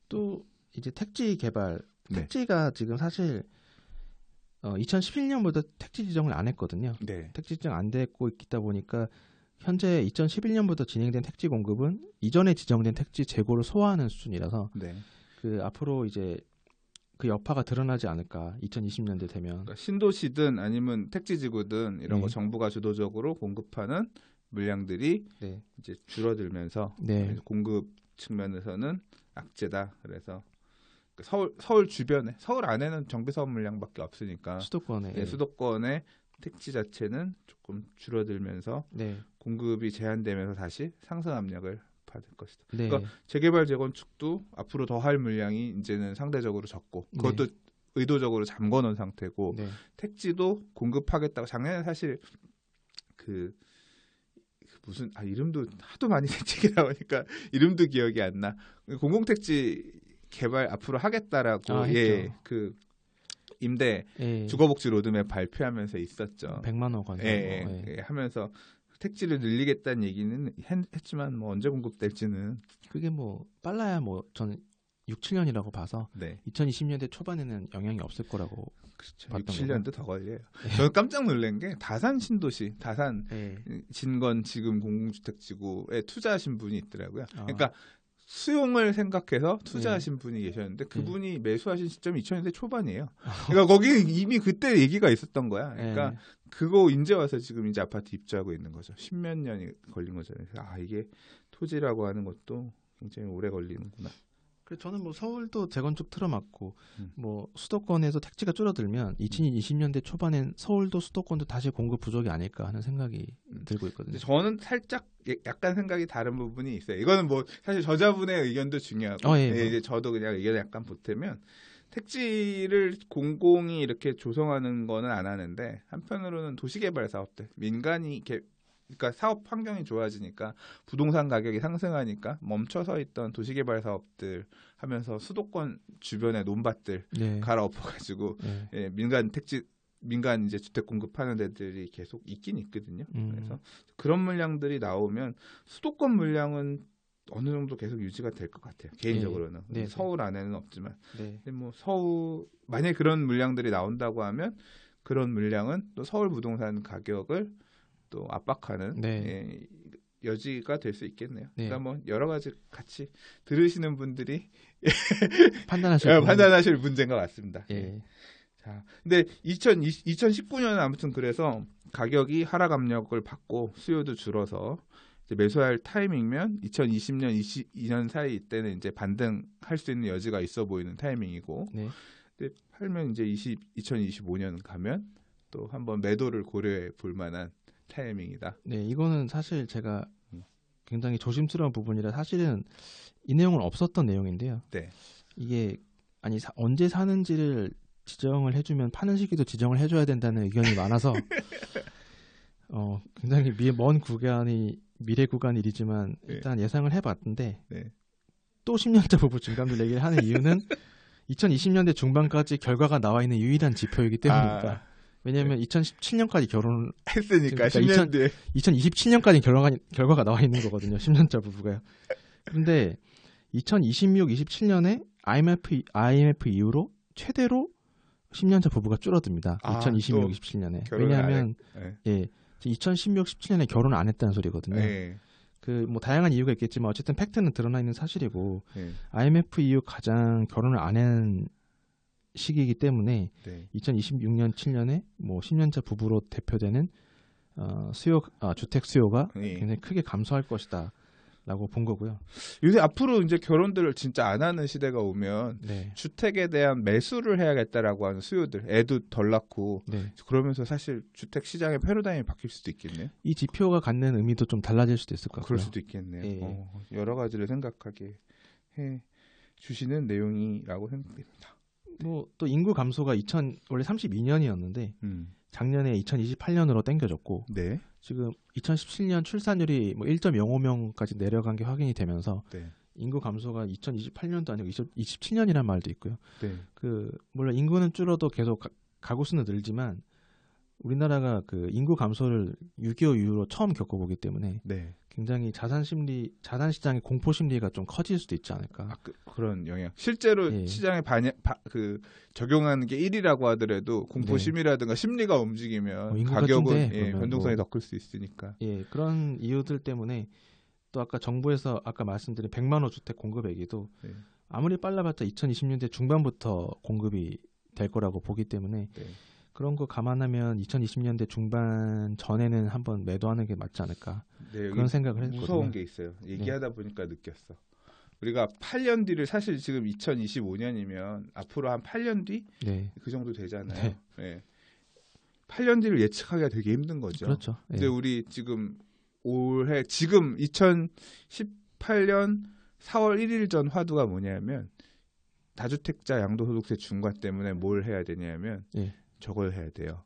S2: 또 이제 택지 개발.
S1: 네.
S2: 택지가 지금 사실 2011년부터 택지 지정을 안 했거든요.
S1: 네.
S2: 택지 지정 안 되고 있다 보니까 현재 2011년부터 진행된 택지 공급은 이전에 지정된 택지 재고를 소화하는 수준이라서
S1: 네.
S2: 그 앞으로 이제 그 여파가 드러나지 않을까 2020년대 되면.
S1: 그러니까 신도시든 아니면 택지지구든 이런
S2: 네.
S1: 거 정부가 주도적으로 공급하는 물량들이
S2: 네.
S1: 이제 줄어들면서
S2: 네.
S1: 공급 측면에서는 악재다. 그래서 서울 주변에, 서울 안에는 정비 사업 물량밖에 없으니까
S2: 수도권에.
S1: 네, 수도권의 택지 자체는 조금 줄어들면서
S2: 네.
S1: 공급이 제한되면서 다시 상승 압력을 받을 것이다.
S2: 네.
S1: 그러니까 재개발 재건축도 앞으로 더 할 물량이 이제는 상대적으로 적고 그것도
S2: 네.
S1: 의도적으로 잠궈놓은 상태고
S2: 네.
S1: 택지도 공급하겠다고 작년에 사실 무슨 이름도 하도 많이 택지기 나오니까 이름도 기억이 안 나. 공공택지 개발 앞으로 하겠다라고
S2: 했죠.
S1: 임대
S2: 예.
S1: 주거복지 로드맵 발표하면서 있었죠.
S2: 100만 원 관련.
S1: 하면서 택지를 늘리겠다는 얘기는 했지만 뭐 언제 공급될지는
S2: 그게 뭐 빨라야 뭐 저는 6, 7년이라고 봐서
S1: 네.
S2: 2020년대 초반에는 영향이 없을 거라고
S1: 그렇죠.
S2: 봤던
S1: 6, 7년도
S2: 거고.
S1: 더 걸려요. 저는 깜짝 놀란 게 다산 신도시, 다산 진건 지금 공공주택지구에 투자하신 분이 있더라고요. 그러니까 수용을 생각해서 투자하신 분이 계셨는데 그분이 매수하신 시점이 2000년대 초반이에요. 그러니까 거기 이미 그때 얘기가 있었던 거야. 그러니까 그거 이제 와서 지금 이제 아파트 입주하고 있는 거죠. 10몇 년이 걸린 거잖아요. 그래서 이게 토지라고 하는 것도 굉장히 오래 걸리는구나.
S2: 그래서 저는 뭐 서울도 재건축 틀어막고 뭐 수도권에서 택지가 줄어들면 2020년대 초반엔 서울도 수도권도 다시 공급 부족이 아닐까 하는 생각이 들고 있거든요.
S1: 저는 살짝 약간 생각이 다른 부분이 있어요. 이거는 뭐 사실 저자분의 의견도 중요하고 이제 저도 그냥 의견을 약간 보태면 택지를 공공이 이렇게 조성하는 거는 안 하는데 한편으로는 도시개발 사업들 민간이 그러니까 사업 환경이 좋아지니까 부동산 가격이 상승하니까 멈춰서 있던 도시개발 사업들 하면서 수도권 주변의 논밭들 갈아엎어가지고 민간 택지 민간 이제 주택 공급하는 데들이 계속 있긴 있거든요. 그래서 그런 물량들이 나오면 수도권 물량은 어느 정도 계속 유지가 될 것 같아요. 개인적으로는.
S2: 네.
S1: 서울 안에는 없지만.
S2: 네.
S1: 근데 뭐 서울 만약에 그런 물량들이 나온다고 하면 그런 물량은 또 서울 부동산 가격을 또 압박하는
S2: 네.
S1: 예, 여지가 될 수 있겠네요.
S2: 네.
S1: 그러니까 뭐 여러 가지 같이 들으시는 분들이
S2: 판단하실
S1: 문제인 것 같습니다.
S2: 예.
S1: 자, 근데 2019년은 아무튼 그래서 가격이 하락 압력을 받고 수요도 줄어서 이제 매수할 타이밍이면 2020년, 22년 사이 때는 이제 반등할 수 있는 여지가 있어 보이는 타이밍이고,
S2: 네.
S1: 근데 팔면 이제 2025년 가면 또 한번 매도를 고려해 볼 만한 타이밍이다.
S2: 네, 이거는 사실 제가 굉장히 조심스러운 부분이라 사실은 이 내용은 없었던 내용인데요.
S1: 네.
S2: 이게 언제 사는지를 지정을 해주면 파는 시기도 지정을 해줘야 된다는 의견이 많아서 굉장히 먼 미래 구간이지만 일단 예상을 해봤는데
S1: 네.
S2: 또 10년차 부부 증감률 얘기를 하는 이유는 2020년대 중반까지 결과가 나와 있는 유일한 지표이기 때문입니다. 왜냐하면 2017년까지 결혼을
S1: 했으니까 10년 뒤에
S2: 2027년까지 결과가 나와 있는 거거든요. 10년차 부부가요. 그런데 2026, 27년에 IMF 이후로 최대로 10년차 부부가 줄어듭니다. 2026, 27년에. 왜냐하면 예, 2016, 17년에 결혼을 안 했다는 소리거든요.
S1: 네.
S2: 그 뭐 다양한 이유가 있겠지만 어쨌든 팩트는 드러나 있는 사실이고
S1: 네.
S2: IMF 이후 가장 결혼을 안 한 시기이기 때문에
S1: 네.
S2: 2026년, 7년에 뭐 10년차 부부로 대표되는 주택 수요가
S1: 네.
S2: 굉장히 크게 감소할 것이다라고 본 거고요.
S1: 요새 앞으로 이제 결혼들을 진짜 안 하는 시대가 오면
S2: 네.
S1: 주택에 대한 매수를 해야겠다라고 하는 수요들, 애도 덜 낳고
S2: 네.
S1: 그러면서 사실 주택 시장의 패러다임이 바뀔 수도 있겠네요.
S2: 이 지표가 갖는 의미도 좀 달라질 수도 있을 것 같고요.
S1: 그럴 수도 있겠네요.
S2: 예.
S1: 여러 가지를 생각하게 해 주시는 내용이라고 생각됩니다.
S2: 뭐 또 인구 감소가 원래 32년이었는데 작년에 2028년으로 당겨졌고
S1: 네.
S2: 지금 2017년 출산율이 뭐 1.05명까지 내려간 게 확인이 되면서
S1: 네.
S2: 인구 감소가 2028년도 아니고 2027년이란 말도 있고요.
S1: 네.
S2: 물론 인구는 줄어도 계속 가구 수는 늘지만 우리나라가 그 인구 감소를 6.25 이후로 처음 겪어보기 때문에
S1: 네.
S2: 굉장히 자산 시장의 공포 심리가 좀 커질 수도 있지 않을까.
S1: 그런 영향. 실제로
S2: 예.
S1: 시장에 적용하는 게 1이라고 하더라도 공포
S2: 네.
S1: 심리라든가 심리가 움직이면
S2: 인구가
S1: 가격은
S2: 준대,
S1: 변동성이 더 클 수 있으니까.
S2: 예, 그런 이유들 때문에 또 아까 정부에서 아까 말씀드린 100만 호 주택 공급액이도
S1: 네.
S2: 아무리 빨라봤자 2020년대 중반부터 공급이 될 거라고 보기 때문에
S1: 네.
S2: 그런 거 감안하면 2020년대 중반 전에는 한번 매도하는 게 맞지 않을까.
S1: 네,
S2: 그런 생각을 했거든요.
S1: 무서운 게 있어요. 얘기하다 보니까 느꼈어. 우리가 8년 뒤를 사실 지금 2025년이면 앞으로 한 8년 뒤?
S2: 네.
S1: 그 정도 되잖아요.
S2: 네.
S1: 네. 8년 뒤를 예측하기가 되게 힘든 거죠.
S2: 그렇죠.
S1: 근데 우리 지금 올해 지금 2018년 4월 1일 전 화두가 뭐냐면 다주택자 양도소득세 중과 때문에 뭘 해야 되냐면 저걸 해야 돼요.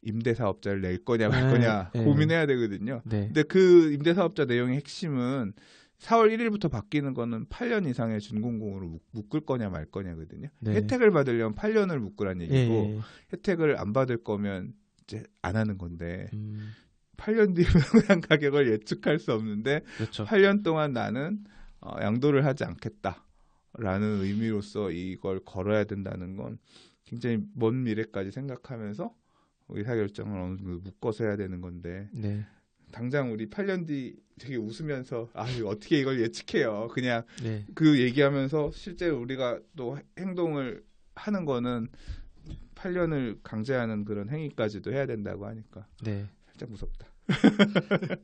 S1: 임대사업자를 낼 거냐 말 거냐 고민해야 되거든요.
S2: 네.
S1: 근데 그 임대사업자 내용의 핵심은 4월 1일부터 바뀌는 거는 8년 이상의 준공공으로 묶을 거냐 말 거냐거든요.
S2: 네.
S1: 혜택을 받으려면 8년을 묶으란 얘기고
S2: 예.
S1: 혜택을 안 받을 거면 이제 안 하는 건데 8년 뒤에 부동산 가격을 예측할 수 없는데
S2: 그렇죠.
S1: 8년 동안 나는 양도를 하지 않겠다라는 의미로서 이걸 걸어야 된다는 건 굉장히 먼 미래까지 생각하면서 의사결정을 어느 정도 묶어서 해야 되는 건데
S2: 네.
S1: 당장 우리 8년 뒤 되게 웃으면서 어떻게 이걸 예측해요. 그냥
S2: 네.
S1: 그 얘기하면서 실제로 우리가 또 행동을 하는 거는 8년을 강제하는 그런 행위까지도 해야 된다고 하니까
S2: 네.
S1: 살짝 무섭다. 네.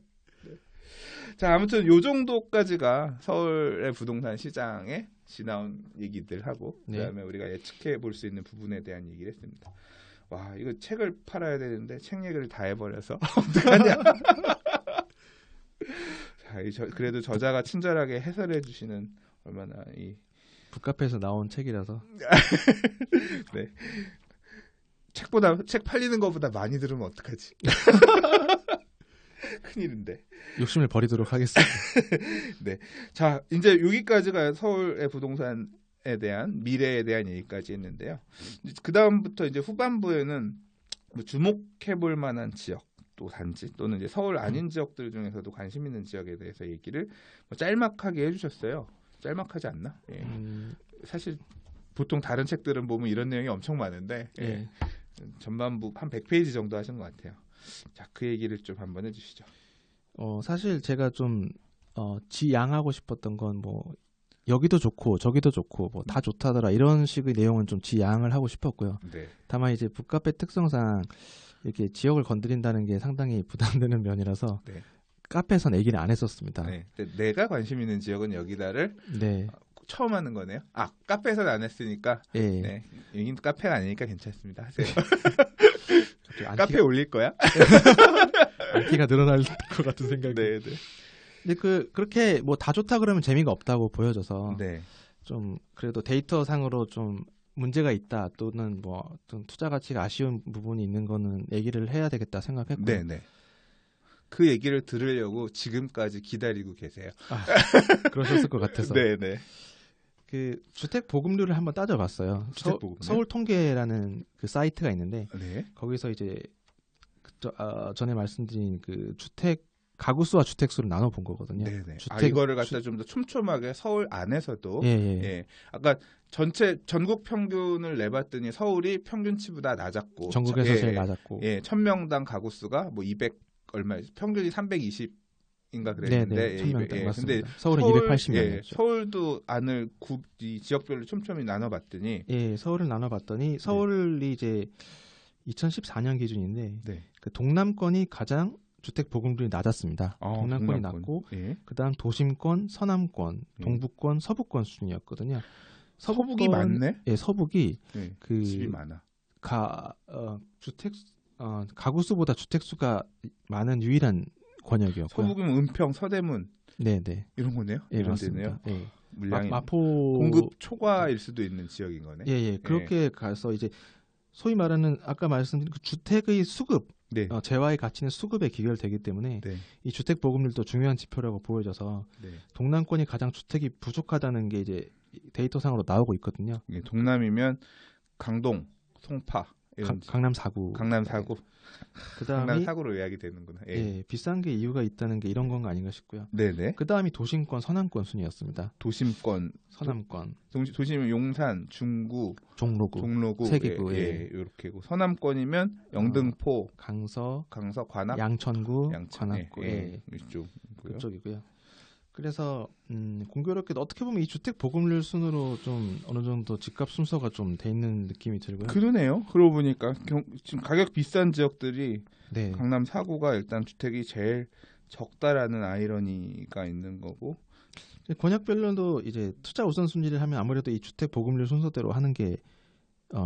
S1: 자, 아무튼 요 정도까지가 서울의 부동산 시장에 지나온 얘기들 하고 그다음에 우리가 예측해 볼 수 있는 부분에 대한 얘기를 했습니다. 와, 이거 책을 팔아야 되는데 책 얘기를 다 해버려서 어떡하냐. 자, 그래도 저자가 친절하게 해설해 주시는 얼마나 이
S2: 북카페에서 나온 책이라서
S1: 네. 책 팔리는 것보다 많이 들으면 어떡하지? 큰일인데.
S2: 욕심을 버리도록 하겠습니다.
S1: 네. 자, 이제 여기까지가 서울의 부동산에 대한 미래에 대한 얘기까지 했는데요. 그 다음부터 이제 후반부에는 뭐 주목해볼 만한 지역 또 단지 또는 이제 서울 아닌 지역들 중에서도 관심 있는 지역에 대해서 얘기를 뭐 짤막하게 해주셨어요. 짤막하지 않나? 예. 사실 보통 다른 책들은 보면 이런 내용이 엄청 많은데 예. 전반부 한 100페이지 정도 하신 것 같아요. 자, 그 얘기를 좀 한번 해주시죠.
S2: 사실 제가 좀 지양하고 싶었던 건 뭐 여기도 좋고 저기도 좋고 뭐 다 좋다더라 이런 식의 내용은 좀 지양을 하고 싶었고요.
S1: 네.
S2: 다만 이제 북카페 특성상 이렇게 지역을 건드린다는 게 상당히 부담되는 면이라서
S1: 네.
S2: 카페에서는 얘기를 안 했었습니다.
S1: 네. 내가 관심 있는 지역은 여기다를
S2: 네.
S1: 처음 하는 거네요. 아, 카페에서는 안 했으니까.
S2: 예.
S1: 네. 여긴 카페가 아니니까 괜찮습니다. 하세요.
S2: 안티가,
S1: 카페에 올릴 거야?
S2: 안티가 늘어날 것 같은 생각이.
S1: 네, 네.
S2: 근데 그렇게 뭐 다 좋다 그러면 재미가 없다고 보여져서
S1: 네.
S2: 좀 그래도 데이터 상으로 좀 문제가 있다 또는 뭐 어떤 투자 가치가 아쉬운 부분이 있는 거는 얘기를 해야 되겠다 생각했고.
S1: 네, 네. 그 얘기를 들으려고 지금까지 기다리고 계세요.
S2: 그러셨을 것 같아서.
S1: 네, 네.
S2: 그 주택 보급률을 한번 따져봤어요.
S1: 주택 보급률?
S2: 서울 통계라는 그 사이트가 있는데
S1: 네.
S2: 거기서 이제 전에 말씀드린 그 주택 가구 수와 주택 수를 나눠 본 거거든요.
S1: 네, 네. 이거를 갖다 좀 더 촘촘하게 서울 안에서도 예. 아까 전국 평균을 내봤더니 서울이 평균치보다 낮았고
S2: 전국에서 제일 낮았고
S1: 예, 1000명당 가구 수가 뭐 200 얼마 평균이 320인가 그랬는데
S2: 1000명당
S1: 예,
S2: 맞습니다.
S1: 근데
S2: 서울은 280명이었죠.
S1: 예, 서울도 안을 이 지역별로 촘촘히 나눠봤더니
S2: 예, 서울을 나눠봤더니 서울이 이제 2014년 기준인데
S1: 네.
S2: 그 동남권이 가장 주택 보급률이 낮았습니다. 동남권이 낮고
S1: 예.
S2: 그다음 도심권, 서남권, 동부권, 서부권 수준이었거든요.
S1: 서북이 많네.
S2: 예, 서북이
S1: 예,
S2: 그
S1: 집이 많아.
S2: 가구 수보다 주택 수가 많은 유일한 권역이었고요.
S1: 서북이면 은평, 서대문,
S2: 네네
S1: 이런 거네요.
S2: 예,
S1: 이런
S2: 맞습니다.
S1: 데네요.
S2: 예.
S1: 물량이
S2: 마포
S1: 공급 초과일 수도 있는 지역인 거네.
S2: 예, 그렇게 가서 이제 소위 말하는 아까 말씀드린 그 주택의 수급,
S1: 네.
S2: 재화의 가치는 수급에 기결되기 때문에
S1: 네.
S2: 이 주택 보급률도 중요한 지표라고 보여져서
S1: 네.
S2: 동남권이 가장 주택이 부족하다는 게 이제 데이터상으로 나오고 있거든요.
S1: 예, 동남이면 강동, 송파 이런
S2: 강남 4구.
S1: 강남 4구.
S2: 그다음이
S1: 강남 4구로 예약이 되는구나. 예.
S2: 예, 비싼 게 이유가 있다는 게 이런 건 아닌가 싶고요.
S1: 네네.
S2: 그다음이 도심권, 서남권 순이었습니다.
S1: 도심권,
S2: 서남권.
S1: 도심은 용산, 중구, 종로구,
S2: 세계구,
S1: 예, 이렇게고 서남권이면 영등포,
S2: 강서,
S1: 관악,
S2: 양천구,
S1: 양천,
S2: 관악구,
S1: 예, 이쪽
S2: 그쪽이고요. 그래서 공교롭게 어떻게 보면 이 주택 보급률 순으로 좀 어느 정도 집값 순서가 좀 돼 있는 느낌이 들고요.
S1: 그러네요. 그러고 보니까 지금 가격 비싼 지역들이
S2: 네.
S1: 강남 4구가 일단 주택이 제일 적다라는 아이러니가 있는 거고.
S2: 권역별로도 이제 투자 우선순위를 하면 아무래도 이 주택 보급률 순서대로 하는 게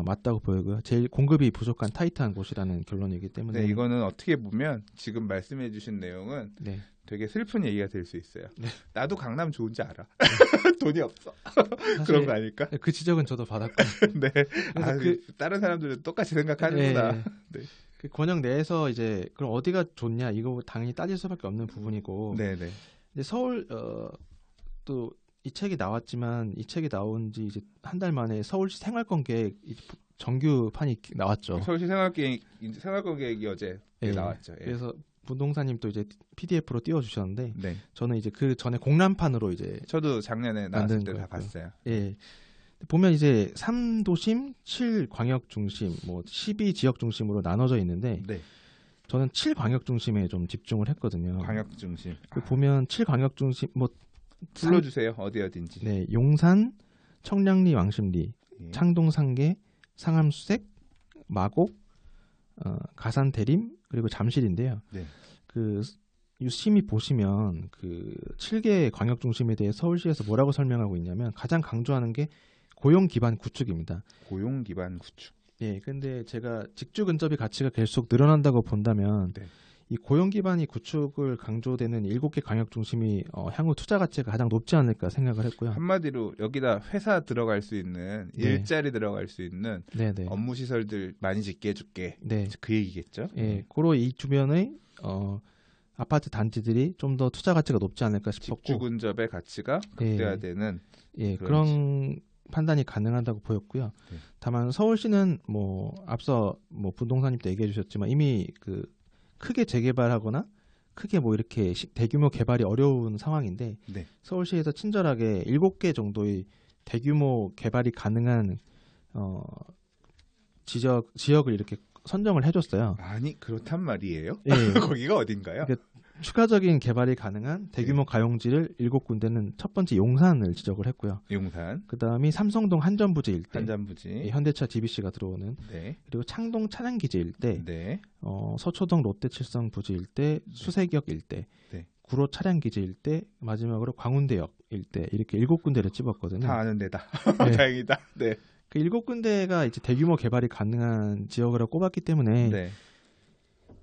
S2: 맞다고 보이고요. 제일 공급이 부족한 타이트한 곳이라는 결론이기 때문에.
S1: 네, 이거는 어떻게 보면 지금 말씀해주신 내용은
S2: 네.
S1: 되게 슬픈 얘기가 될 수 있어요.
S2: 네.
S1: 나도 강남 좋은지 알아. 돈이 없어.
S2: 사실
S1: 그런 거 아닐까?
S2: 그 지적은 저도 받았고.
S1: 네. 다른 사람들은 똑같이 생각하는구나.
S2: 네.
S1: 네.
S2: 그 권역 내에서 이제 그럼 어디가 좋냐 이거 당연히 따질 수밖에 없는 부분이고.
S1: 네네.
S2: 근데 서울 또 이 책이 나왔지만 이 책이 나온 지 이제 한 달 만에 서울시 생활권 계획 정규판이 나왔죠.
S1: 서울시 생활권 계획이 어제 나왔죠. 예.
S2: 그래서 부동산님 또 이제 PDF로 띄워주셨는데
S1: 네.
S2: 저는 이제 그 전에 공람판으로 이제
S1: 저도 작년에 나왔을 때 다 봤어요.
S2: 예. 보면 이제 3도심, 7광역 중심, 뭐 12지역 중심으로 나눠져 있는데
S1: 네.
S2: 저는 7광역 중심에 좀 집중을 했거든요.
S1: 광역 중심.
S2: 보면 7광역 중심 뭐
S1: 불러주세요. 어디인지.
S2: 네, 용산, 청량리, 왕십리,
S1: 예.
S2: 창동, 상계, 상암, 수색, 마곡, 가산, 대림 그리고 잠실인데요.
S1: 네.
S2: 그 유심히 보시면 그 7개 광역 중심에 대해 서울시에서 뭐라고 설명하고 있냐면 가장 강조하는 게 고용 기반 구축입니다.
S1: 고용 기반 구축.
S2: 예, 근데 제가 직주 근접의 가치가 계속 늘어난다고 본다면
S1: 네.
S2: 이 고용 기반이 구축을 강조되는 7개 광역 중심이 향후 투자 가치가 가장 높지 않을까 생각을 했고요.
S1: 한마디로 여기다 회사 들어갈 수 있는
S2: 네.
S1: 일자리 들어갈 수 있는
S2: 네네.
S1: 업무 시설들 많이 짓게 해줄게.
S2: 네.
S1: 그 얘기겠죠.
S2: 예, 고로 이 주변의 아파트 단지들이 좀 더 투자 가치가 높지 않을까 싶었고
S1: 직주 근접의 가치가 극대화되는
S2: 예, 그런 판단이 가능하다고 보였고요.
S1: 네.
S2: 다만 서울시는 뭐 앞서 뭐 부동산님도 얘기해 주셨지만 이미 그 크게 재개발하거나 크게 뭐 이렇게 대규모 개발이 어려운 상황인데
S1: 네.
S2: 서울시에서 친절하게 7개 정도의 대규모 개발이 가능한 지역을 이렇게 선정을 해줬어요.
S1: 아니 그렇단 말이에요?
S2: 예.
S1: 거기가 어딘가요?
S2: 그러니까 추가적인 개발이 가능한 대규모 가용지를 7군데는 첫 번째 용산을 지적을 했고요.
S1: 용산,
S2: 그 다음이 삼성동 한전부지 일대,
S1: 한전부지,
S2: 현대차 DBC가 들어오는,
S1: 네,
S2: 그리고 창동 차량기지 일대,
S1: 네,
S2: 서초동 롯데칠성 부지 일대, 수색역 일대,
S1: 네.
S2: 구로 차량기지 일대, 마지막으로 광운대역 일대 이렇게 7군데를 찝었거든요.
S1: 다 아는 데다.
S2: 네.
S1: 다행이다. 네,
S2: 그 7군데가 이제 대규모 개발이 가능한 지역으로 꼽았기 때문에
S1: 네,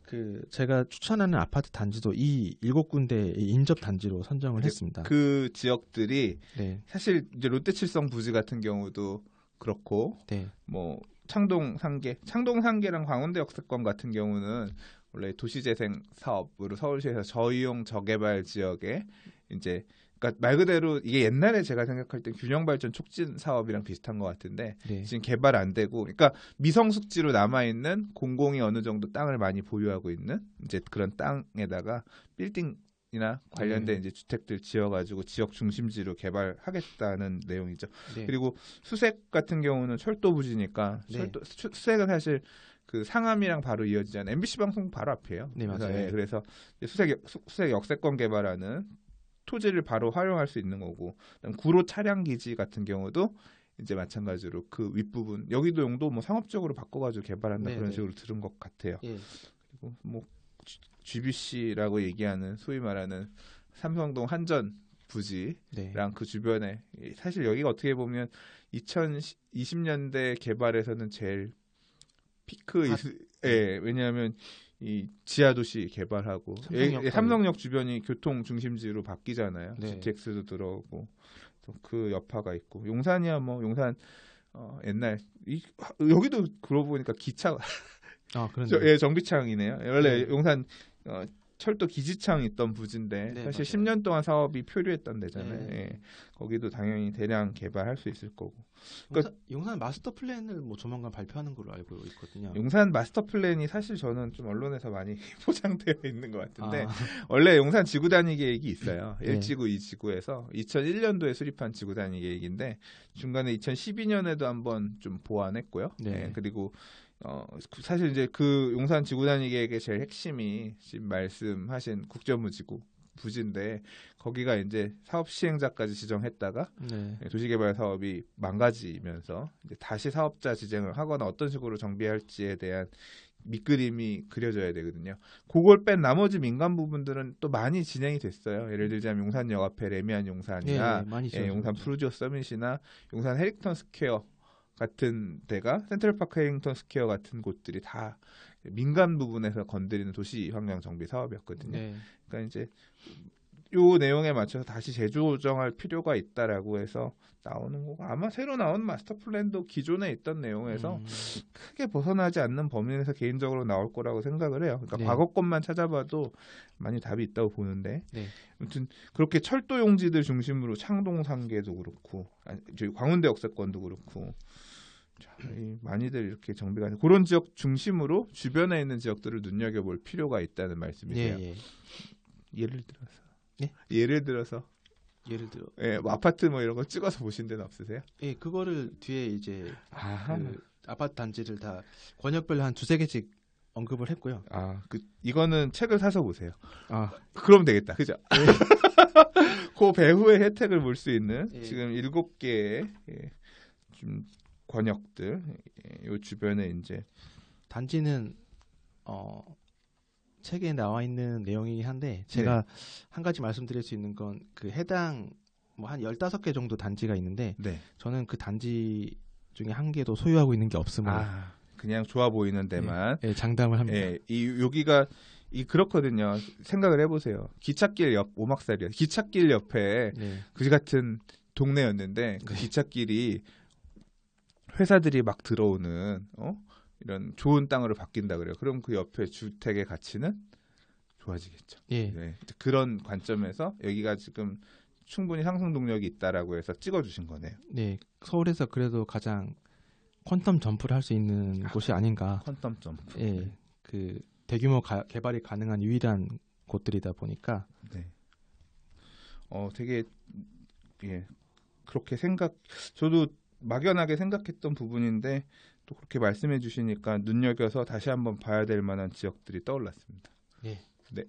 S2: 그 제가 추천하는 아파트 단지도 이 7군데의 인접 단지로 선정을 했습니다.
S1: 그 지역들이
S2: 네,
S1: 사실 이제 롯데칠성 부지 같은 경우도 그렇고,
S2: 네,
S1: 뭐 창동 상계랑 광운대 역세권 같은 경우는 원래 도시재생 사업으로 서울시에서 저이용 저개발 지역에 이제 그러니까 말 그대로 이게 옛날에 제가 생각할 때 균형발전 촉진 사업이랑 비슷한 것 같은데
S2: 네,
S1: 지금 개발 안 되고 그러니까 미성숙지로 남아 있는 공공이 어느 정도 땅을 많이 보유하고 있는 이제 그런 땅에다가 빌딩이나 관련된 이제 주택들 지어가지고 지역 중심지로 개발하겠다는 내용이죠.
S2: 네.
S1: 그리고 수색 같은 경우는 철도 부지니까
S2: 네.
S1: 수색은 사실 그 상암이랑 바로 이어지잖아요. MBC 방송 바로 앞이에요.
S2: 네,
S1: 그래서,
S2: 맞아요.
S1: 그래서 수색 역세권 개발하는 토지를 바로 활용할 수 있는 거고, 그다음 구로 차량 기지 같은 경우도 이제 마찬가지로 그 윗부분 여기도 용도 뭐 상업적으로 바꿔가지고 개발한다
S2: 네,
S1: 그런
S2: 네.
S1: 식으로 들은 것 같아요.
S2: 예.
S1: 그리고 뭐 GBC라고 얘기하는 소위 말하는 삼성동 한전 부지랑
S2: 네.
S1: 그 주변에 사실 여기가 어떻게 보면 2020년대 개발에서는 제일 피크 예, 왜냐하면 이 지하 도시 개발하고 삼성역 주변이 교통 중심지로 바뀌잖아요.
S2: 네.
S1: GTX도 들어오고 또 그 여파가 있고 용산이야 뭐 용산 옛날 여기도 그러고 보니까 기차
S2: 그런데
S1: 예, 정비창이네요. 원래
S2: 네.
S1: 용산 철도 기지창이 있던 부지인데
S2: 네,
S1: 사실
S2: 맞아요.
S1: 10년 동안 사업이 표류했던 데잖아요.
S2: 네.
S1: 예. 거기도 당연히 대량 개발할 수 있을 거고.
S2: 용산 마스터 플랜을 뭐 조만간 발표하는 걸로 알고 있거든요.
S1: 용산 마스터 플랜이 사실 저는 좀 언론에서 많이 포장되어 있는 것 같은데
S2: 아,
S1: 원래 용산 지구 단위 계획이 있어요.
S2: 네.
S1: 1지구, 2지구에서 2001년도에 수립한 지구 단위 계획인데 중간에 2012년에도 한번 좀 보완했고요.
S2: 네.
S1: 예, 그리고 사실 이제 그 용산 지구 단위 계획의 제일 핵심이 지금 말씀하신 국제무지구 부지인데 거기가 이제 사업 시행자까지 지정했다가
S2: 네.
S1: 도시개발 사업이 망가지면서 이제 다시 사업자 지정을 하거나 어떤 식으로 정비할지에 대한 밑그림이 그려져야 되거든요. 그걸 뺀 나머지 민간 부분들은 또 많이 진행이 됐어요. 예를 들자면 용산역 앞에 레미안 용산이나
S2: 네, 많이
S1: 용산 프루지오 서밋이나 용산 해릭턴 스퀘어 같은 데가 센트럴파크 해링턴 스퀘어 같은 곳들이 다 민간 부분에서 건드리는 도시 환경 정비 사업이었거든요.
S2: 네.
S1: 그러니까 이제 요 내용에 맞춰서 다시 재조정할 필요가 있다라고 해서 나오는 거고 아마 새로 나온 마스터 플랜도 기존에 있던 내용에서 크게 벗어나지 않는 범위 내에서 개인적으로 나올 거라고 생각을 해요. 그러니까
S2: 네.
S1: 과거 것만 찾아봐도 많이 답이 있다고 보는데
S2: 네.
S1: 아무튼 그렇게 철도 용지들 중심으로 창동 상계도 그렇고 저희 광운대 역세권도 그렇고 많이들 이렇게 정비가 되는 그런 지역 중심으로 주변에 있는 지역들을 눈여겨볼 필요가 있다는 말씀이세요.
S2: 예.
S1: 예를 들어서
S2: 네?
S1: 예를 들어서
S2: 예를 들어
S1: 뭐 아파트 뭐 이런 거 찍어서 보신 데는 없으세요?
S2: 예, 그거를 뒤에 이제
S1: 아,
S2: 그 아파트 단지를 다 권역별로 한 2-3개씩 언급을 했고요.
S1: 이거는 책을 사서 보세요.
S2: 아,
S1: 그럼 되겠다. 그죠? 그 배후의 혜택을 볼 수 있는
S2: 예.
S1: 지금 7개의 좀 권역들 요 주변에 이제
S2: 단지는 책에 나와 있는 내용이긴 한데 제가 한 가지 말씀드릴 수 있는 건 그 해당 뭐 한 15개 정도 단지가 있는데
S1: 네.
S2: 저는 그 단지 중에 한 개도 소유하고 있는 게 없음을
S1: 그냥 좋아 보이는 데만
S2: 장담을 합니다.
S1: 여기가 그렇거든요. 생각을 해보세요. 기찻길 옆 오막살이요. 기찻길 옆에
S2: 네.
S1: 그지 같은 동네였는데 그 기찻길이 회사들이 막 들어오는 이런 좋은 땅으로 바뀐다 그래요. 그럼 그 옆에 주택의 가치는 좋아지겠죠.
S2: 예.
S1: 네. 그런 관점에서 여기가 지금 충분히 상승 동력이 있다라고 해서 찍어주신 거네요.
S2: 네, 서울에서 그래도 가장 퀀텀 점프를 할 수 있는 곳이 아닌가.
S1: 퀀텀 점프.
S2: 예, 그 대규모 개발이 가능한 유일한 곳들이다 보니까.
S1: 네. 되게 예 그렇게 저도 막연하게 생각했던 부분인데 또 그렇게 말씀해 주시니까 눈여겨서 다시 한번 봐야 될 만한 지역들이 떠올랐습니다.
S2: 예.
S1: 네.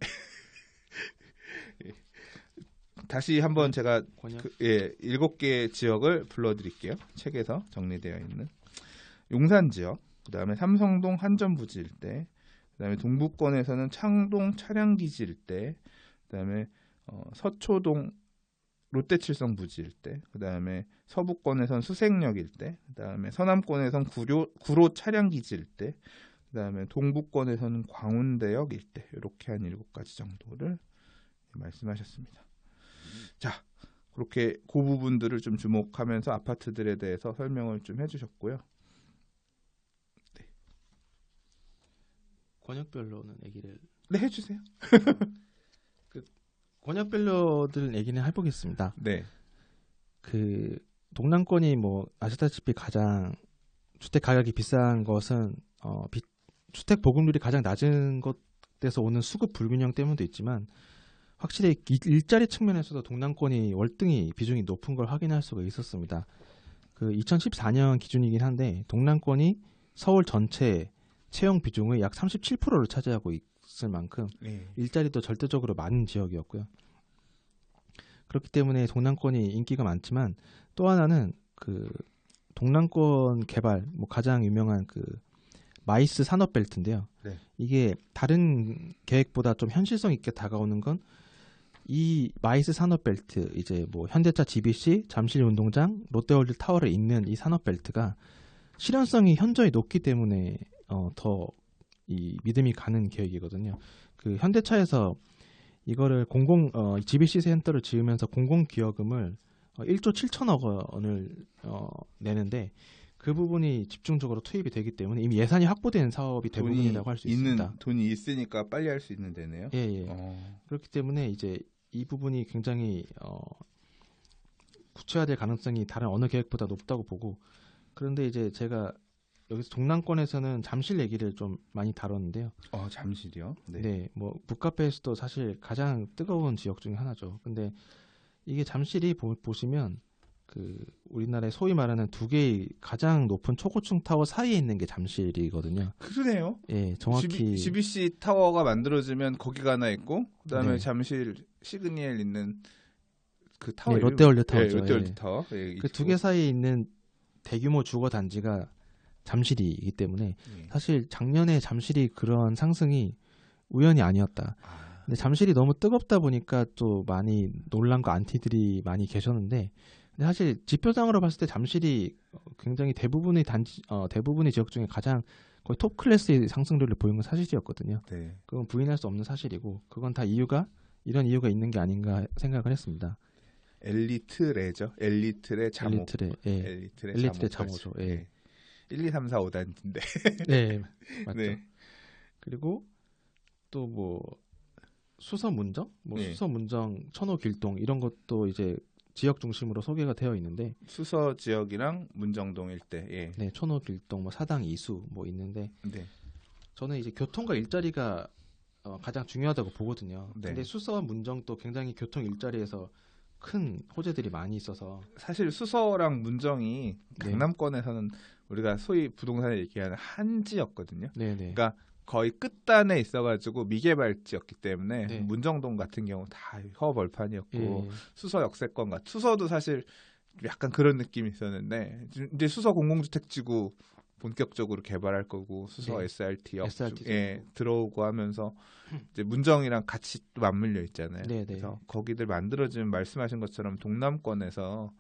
S1: 예. 다시 한번 제가 7개의 지역을 불러드릴게요. 책에서 정리되어 있는 용산 지역, 그다음에 삼성동 한전부지 일대, 그다음에 동부권에서는 창동 차량기지 일대, 그다음에 서초동 롯데칠성 부지 일대, 그다음에 서부권에선 수색역 일대, 그다음에 서남권에선 구로 차량기지 일대, 그다음에 동부권에서는 광운대역 일대, 이렇게 한 7가지 정도를 말씀하셨습니다. 자, 그렇게 그 부분들을 좀 주목하면서 아파트들에 대해서 설명을 좀 해주셨고요. 네.
S2: 권역별로는 얘기를
S1: 네, 해주세요.
S2: 권역별로들 얘기는 해보겠습니다.
S1: 네.
S2: 그 동남권이 뭐 아시다시피 가장 주택 가격이 비싼 것은 주택 보급률이 가장 낮은 것에서 오는 수급 불균형 때문도 있지만 확실히 일자리 측면에서도 동남권이 월등히 비중이 높은 걸 확인할 수가 있었습니다. 그 2014년 기준이긴 한데 동남권이 서울 전체 채용 비중의 약 37%를 차지하고 있을 만큼 일자리도 절대적으로 많은 지역이었고요. 그렇기 때문에 동남권이 인기가 많지만 또 하나는 그 동남권 개발 가장 유명한 그 마이스 산업벨트인데요.
S1: 네.
S2: 이게 다른 계획보다 좀 현실성 있게 다가오는 건 이 마이스 산업벨트 이제 현대차 GBC, 잠실 운동장, 롯데월드 타워를 잇는 이 산업벨트가 실현성이 현저히 높기 때문에 더 이 믿음이 가는 계획이거든요. 그 현대차에서 이거를 GBC 센터를 지으면서 공공기여금을 1조 7천억 원을 내는데 그 부분이 집중적으로 투입이 되기 때문에 이미 예산이 확보된 사업이 대부분이라고 할 수 있습니다.
S1: 돈이 있으니까 빨리 할 수 있는 데네요.
S2: 예. 그렇기 때문에 이제 이 부분이 굉장히 구체화될 가능성이 다른 어느 계획보다 높다고 보고, 그런데 이제 제가 여기서 동남권에서는 잠실 얘기를 좀 많이 다뤘는데요.
S1: 잠실이요?
S2: 네, 북카페에서도 사실 가장 뜨거운 지역 중에 하나죠. 근데 이게 잠실이 보시면 그 우리나라의 소위 말하는 두 개의 가장 높은 초고층 타워 사이에 있는 게 잠실이거든요.
S1: 그러네요.
S2: 예, 정확히
S1: GBC 타워가 만들어지면 거기가 하나 있고, 그다음에
S2: 네.
S1: 잠실 시그니엘 있는 그 타워,
S2: 네, 롯데월드 타워죠.
S1: 롯데월드 타워.
S2: 그 두 개 사이에 있는 대규모 주거 단지가 잠실이기 때문에 사실 작년에 잠실이 그런 상승이 우연이 아니었다. 근데 잠실이 너무 뜨겁다 보니까 또 많이 논란과 안티들이 많이 계셨는데, 근데 사실 지표상으로 봤을 때 잠실이 굉장히 대부분의 지역 중에 가장 거의 톱 클래스의 상승률을 보인 건 사실이었거든요.
S1: 네.
S2: 그건 부인할 수 없는 사실이고, 그건 다 이런 이유가 있는 게 아닌가 생각을 했습니다.
S1: 엘리트레죠. 엘리트레 잠호.
S2: 엘리트레 잠호죠. 예.
S1: 1, 2, 3, 4, 5단지인데.
S2: 네, 맞죠.
S1: 네.
S2: 그리고 또 수서문정,
S1: 네.
S2: 수서문정, 천호길동 이런 것도 이제 지역 중심으로 소개가 되어 있는데,
S1: 수서 지역이랑 문정동 일대. 예.
S2: 네, 천호길동, 사당 이수 있는데,
S1: 네.
S2: 저는 이제 교통과 일자리가 가장 중요하다고 보거든요.
S1: 네.
S2: 근데 수서와 문정도 굉장히 교통 일자리에서 큰 호재들이 많이 있어서,
S1: 사실 수서랑 문정이 강남권에서는 우리가 소위 부동산에 얘기하는 한지였거든요.
S2: 네.
S1: 그러니까 거의 끝단에 있어가지고 미개발지였기 때문에
S2: 네.
S1: 문정동 같은 경우 다 허벌판이었고,
S2: 예.
S1: 수서 역세권 수서도 사실 약간 그런 느낌이 있었는데, 이제 수서 공공주택지구 본격적으로 개발할 거고, 수서
S2: 네.
S1: SRT
S2: SRT
S1: 들어오고 하면서 이제 문정이랑 같이 또 맞물려 있잖아요.
S2: 네.
S1: 그래서 거기들 만들어지면 말씀하신 것처럼 동남권에서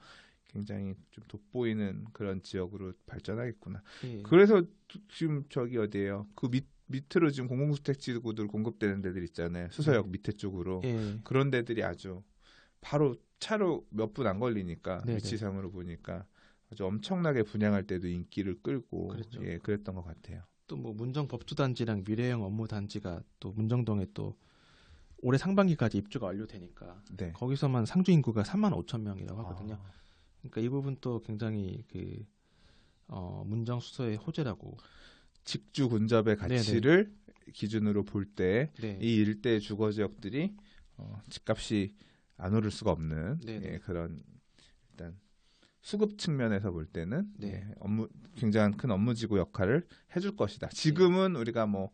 S1: 굉장히 좀 돋보이는 그런 지역으로 발전하겠구나.
S2: 예.
S1: 그래서 지금 저기 어디예요? 그 밑으로 지금 공공주택지구들 공급되는 데들 있잖아요. 수서역 밑에 쪽으로.
S2: 예.
S1: 그런 데들이 아주 바로 차로 몇 분 안 걸리니까,
S2: 네네.
S1: 위치상으로 보니까 아주 엄청나게 분양할 때도 인기를 끌고,
S2: 그랬죠.
S1: 그랬던 것 같아요.
S2: 또 문정 법주단지랑 미래형 업무단지가 또 문정동에 또 올해 상반기까지 입주가 완료되니까
S1: 네.
S2: 거기서만 상주 인구가 35,000명이라고 하거든요.
S1: 아,
S2: 그러니까 이 부분도 굉장히 그 문정 수서의 호재라고.
S1: 직주 근접의 가치를 기준으로 볼 때 이
S2: 네.
S1: 일대 주거 지역들이 집값이 안 오를 수가 없는
S2: 네네.
S1: 그런 일단 수급 측면에서 볼 때는
S2: 네.
S1: 굉장한 큰 업무지구 역할을 해줄 것이다. 지금은 우리가 뭐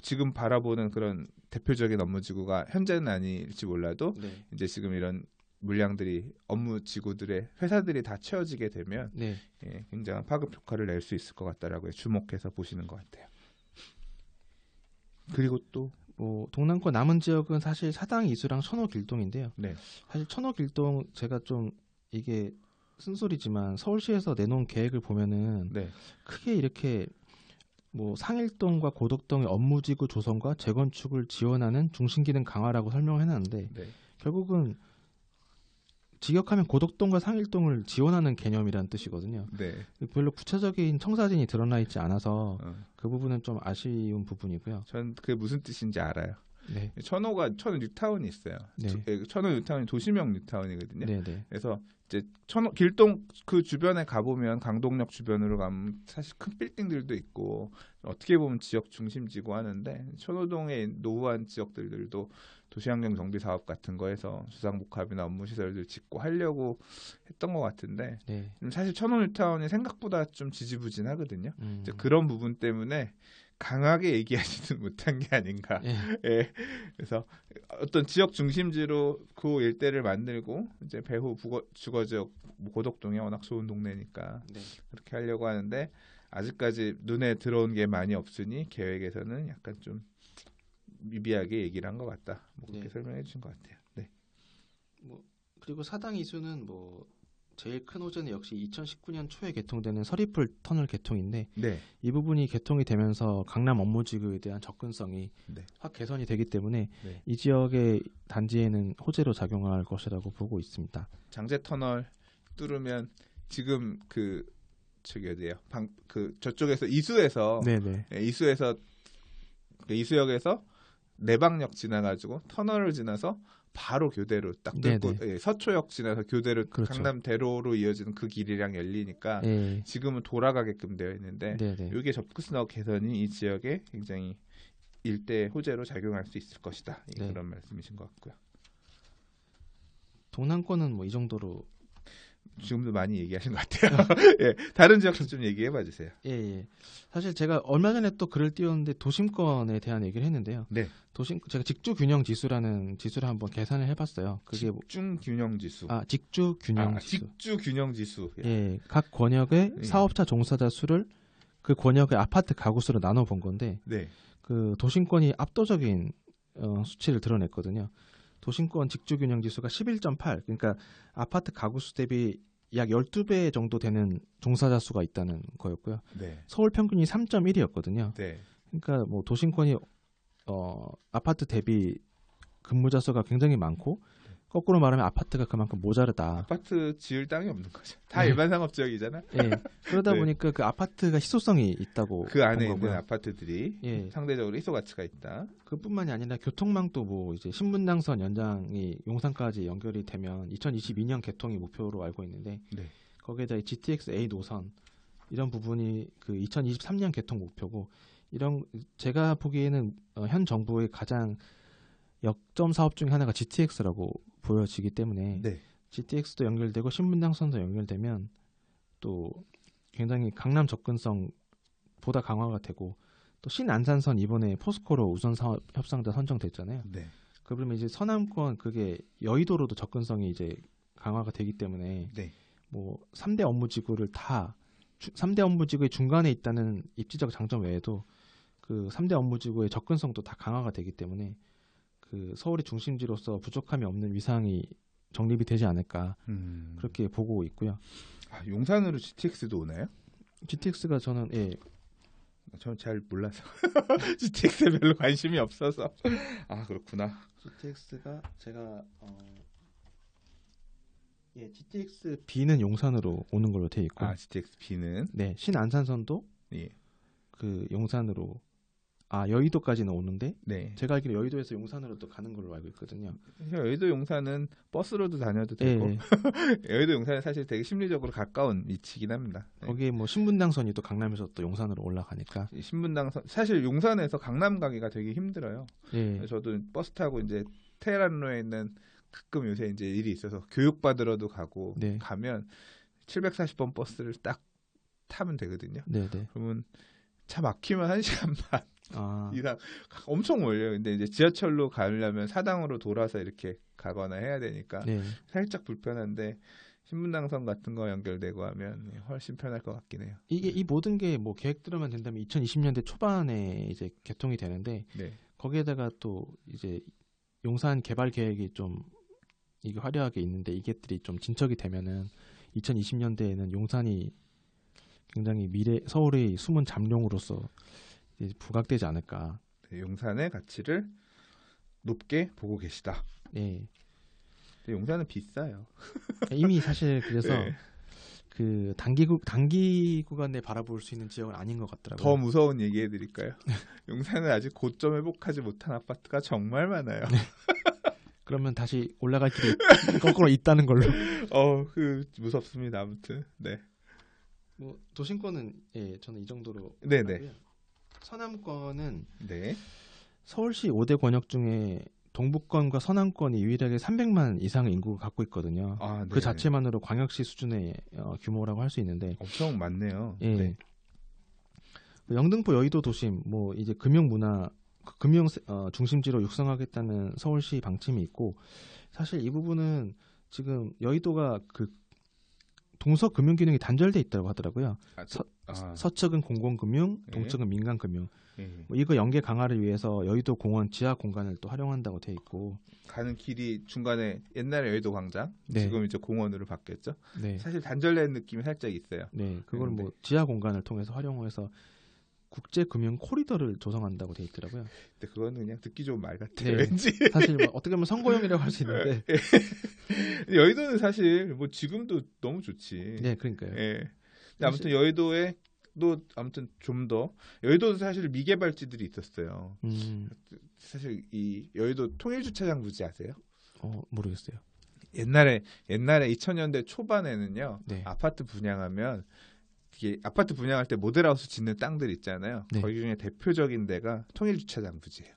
S1: 지금 바라보는 그런 대표적인 업무지구가 현재는 아닐지 몰라도
S2: 네.
S1: 이제 지금 이런 물량들이 업무지구들의 회사들이 다 채워지게 되면
S2: 네.
S1: 굉장한 파급 효과를 낼 수 있을 것 같다라고 주목해서 보시는 것 같아요. 그리고 또
S2: 뭐 동남권 남은 지역은 사실 사당 이수랑 천호 길동인데요.
S1: 네.
S2: 사실 천호 길동 제가 좀 이게 쓴소리지만 서울시에서 내놓은 계획을 보면은
S1: 네.
S2: 크게 이렇게 뭐 상일동과 고덕동의 업무지구 조성과 재건축을 지원하는 중심기능 강화라고 설명을 해놨는데
S1: 네.
S2: 결국은 직역하면 고덕동과 상일동을 지원하는 개념이라는 뜻이거든요.
S1: 네.
S2: 별로 구체적인 청사진이 드러나 있지 않아서
S1: 어.
S2: 그 부분은 좀 아쉬운 부분이고요.
S1: 전 그게 무슨 뜻인지 알아요.
S2: 네,
S1: 천호 뉴타운이 있어요.
S2: 네.
S1: 천호 뉴타운이 도시명 뉴타운이거든요.
S2: 네, 네,
S1: 그래서 이제 천호 길동 그 주변에 가보면 강동역 주변으로 가면 사실 큰 빌딩들도 있고 어떻게 보면 지역 중심지고 하는데 천호동의 노후한 지역들도 도시환경 정비 사업 같은 거에서 주상복합이나 업무시설들 짓고 하려고 했던 것 같은데
S2: 네.
S1: 사실 천호 뉴타운이 생각보다 좀 지지부진하거든요. 이제 그런 부분 때문에 강하게 얘기하지는 못한 게 아닌가.
S2: 예.
S1: 예. 그래서 어떤 지역 중심지로 그 일대를 만들고 이제 배후 주거 지역 고덕동이 워낙 좋은 동네니까
S2: 네.
S1: 그렇게 하려고 하는데 아직까지 눈에 들어온 게 많이 없으니 계획에서는 약간 좀 미비하게 얘기를 한 것 같다. 뭐 그렇게
S2: 네.
S1: 설명해 주신 것 같아요. 네.
S2: 그리고 사당 이수는 뭐 제일 큰 호재는 역시 2019년 초에 개통되는 서리풀 터널 개통인데
S1: 네.
S2: 이 부분이 개통이 되면서 강남 업무지구에 대한 접근성이
S1: 네.
S2: 확 개선이 되기 때문에
S1: 네.
S2: 이 지역의 단지에는 호재로 작용할 것이라고 보고 있습니다.
S1: 장제 터널 뚫으면 지금 그 저기 어디예요? 저쪽에서 이수에서
S2: 네네.
S1: 이수역에서 내방역 지나가지고 터널을 지나서 바로 교대로 딱 뚫고 서초역 지나서 교대로
S2: 그렇죠.
S1: 강남 대로로 이어지는 그 길이랑 열리니까
S2: 네.
S1: 지금은 돌아가게끔 되어 있는데
S2: 네네.
S1: 이게 접근성 개선이 이 지역에 굉장히 일대 호재로 작용할 수 있을 것이다.
S2: 네.
S1: 그런 말씀이신 것 같고요.
S2: 동남권은 뭐 이 정도로
S1: 지금도 많이 얘기하신 것 같아요. 예, 다른 지역도 좀 얘기해봐 주세요.
S2: 예. 사실 제가 얼마 전에 또 글을 띄웠는데 도심권에 대한 얘기를 했는데요.
S1: 네.
S2: 제가 직주 균형 지수라는 지수를 한번 계산을 해봤어요. 그게
S1: 직중 균형 지수.
S2: 직주 균형 지수.
S1: 직주 균형 지수.
S2: 예, 각 권역의 사업자 종사자 수를 그 권역의 아파트 가구 수로 나눠 본 건데,
S1: 네.
S2: 그 도심권이 압도적인 수치를 드러냈거든요. 도심권 직주 균형 지수가 11.8, 그러니까 아파트 가구 수 대비 약 12배 정도 되는 종사자 수가 있다는 거였고요.
S1: 네.
S2: 서울 평균이 3.1이었거든요.
S1: 네.
S2: 그러니까 뭐 도심권이 아파트 대비 근무자 수가 굉장히 많고 거꾸로 말하면 아파트가 그만큼 모자르다.
S1: 아파트 지을 땅이 없는 거죠. 다
S2: 네.
S1: 일반 상업 지역이잖아.
S2: 예. 그러다
S1: 네.
S2: 보니까 그 아파트가 희소성이 있다고
S1: 그 안에
S2: 본
S1: 있는
S2: 거고요.
S1: 아파트들이
S2: 예.
S1: 상대적으로 희소 가치가 있다.
S2: 그뿐만이 아니라 교통망도 뭐 이제 신분당선 연장이 용산까지 연결이 되면 2022년 개통이 목표로 알고 있는데
S1: 네.
S2: 거기에다 이 GTX A 노선 이런 부분이 그 2023년 개통 목표고 이런 제가 보기에는 현 정부의 가장 역점 사업 중에 하나가 GTX라고 보여지기 때문에
S1: 네.
S2: GTX도 연결되고 신분당선도 연결되면 또 굉장히 강남 접근성 보다 강화가 되고 또 신안산선 이번에 포스코로 우선 사업 협상자 선정됐잖아요.
S1: 네.
S2: 그러면 이제 서남권 그게 여의도로도 접근성이 이제 강화가 되기 때문에
S1: 네.
S2: 뭐 3대 업무지구를 다 3대 업무지구의 중간에 있다는 입지적 장점 외에도 그 3대 업무지구의 접근성도 다 강화가 되기 때문에 그 서울의 중심지로서 부족함이 없는 위상이 정립이 되지 않을까 그렇게 보고 있고요.
S1: 용산으로 GTX도 오나요?
S2: GTX가 저는
S1: 저는 잘 몰라서 GTX에 별로 관심이 없어서 그렇구나.
S2: GTX가 제가 GTX B는 용산으로 오는 걸로 돼 있고
S1: GTX B는
S2: 네 신안산선도
S1: 예.
S2: 그 용산으로 여의도까지는 오는데
S1: 네.
S2: 제가 알기로 여의도에서 용산으로 또 가는 걸로 알고 있거든요.
S1: 여의도 용산은 버스로도 다녀도
S2: 예,
S1: 되고
S2: 예.
S1: 여의도 용산은 사실 되게 심리적으로 가까운 위치긴 합니다. 네.
S2: 거기에 뭐 신분당선이 또 강남에서 또 용산으로 올라가니까.
S1: 이 신분당선 사실 용산에서 강남 가기가 되게 힘들어요.
S2: 예.
S1: 저도 버스 타고 이제 테헤란로에 있는 가끔 요새 이제 일이 있어서 교육받으러도 가고
S2: 네.
S1: 가면 740번 버스를 딱 타면 되거든요.
S2: 네, 네.
S1: 그러면 차 막히면 1시간 반
S2: 아,
S1: 이상 엄청 멀려요. 근데 이제 지하철로 가려면 사당으로 돌아서 이렇게 가거나 해야 되니까
S2: 네.
S1: 살짝 불편한데 신분당선 같은 거 연결되고 하면 훨씬 편할 것 같긴 해요.
S2: 이게 이 모든 게 뭐 계획대로만 된다면 2020년대 초반에 이제 개통이 되는데
S1: 네.
S2: 거기에다가 또 이제 용산 개발 계획이 좀 이게 화려하게 있는데 이게들이 좀 진척이 되면은 2020년대에는 용산이 굉장히 미래 서울의 숨은 잠룡으로서 이제 부각되지 않을까.
S1: 네, 용산의 가치를 높게 보고 계시다.
S2: 네.
S1: 근데 용산은 비싸요.
S2: 이미 사실 그래서
S1: 네.
S2: 그 단기 구간에 바라볼 수 있는 지역은 아닌 것 같더라고요.
S1: 더 무서운 얘기 해드릴까요? 용산은 아직 고점 회복하지 못한 아파트가 정말 많아요.
S2: 그러면 다시 올라갈 길이 거꾸로 있다는 걸로.
S1: 무섭습니다. 아무튼 네.
S2: 뭐 도심권은 저는 이 정도로.
S1: 네네.
S2: 하고요. 서남권은
S1: 네.
S2: 서울시 5대 권역 중에 동북권과 서남권이 유일하게 300만 이상의 인구가 갖고 있거든요.
S1: 네.
S2: 그 자체만으로 광역시 수준의 규모라고 할 수 있는데.
S1: 엄청 많네요.
S2: 예.
S1: 네.
S2: 영등포 여의도 도심 뭐 이제 금융 문화 금융 중심지로 육성하겠다는 서울시 방침이 있고 사실 이 부분은 지금 여의도가 그 동서 금융 기능이 단절돼 있다고 하더라고요. 서측은 공공금융, 동측은 민간금융. 뭐 이거 연계 강화를 위해서 여의도 공원 지하 공간을 또 활용한다고 돼 있고
S1: 가는 길이 중간에 옛날에 여의도 광장,
S2: 네.
S1: 지금 이제 공원으로 바뀌었죠.
S2: 네.
S1: 사실 단절된 느낌이 살짝 있어요.
S2: 네, 그걸 뭐 지하 공간을 통해서 활용해서 국제 금융 코리더를 조성한다고 돼 있더라고요.
S1: 근데 그거는 그냥 듣기 좋은 말 같아요.
S2: 네.
S1: 왠지
S2: 사실 뭐 어떻게 보면 선거용이라고 할 수 있는데.
S1: 여의도는 사실 뭐 지금도 너무 좋지.
S2: 네, 그러니까요.
S1: 예. 근데 아무튼 여의도에 또 아무튼 좀 더 여의도도 사실 미개발지들이 있었어요. 사실 이 여의도 통일주차장 부지 아세요?
S2: 모르겠어요.
S1: 옛날에 2000년대 초반에는요.
S2: 네.
S1: 아파트 분양하면 이게 아파트 분양할 때 모델하우스 짓는 땅들 있잖아요.
S2: 네.
S1: 거기 중에 대표적인 데가 통일주차장 부지예요.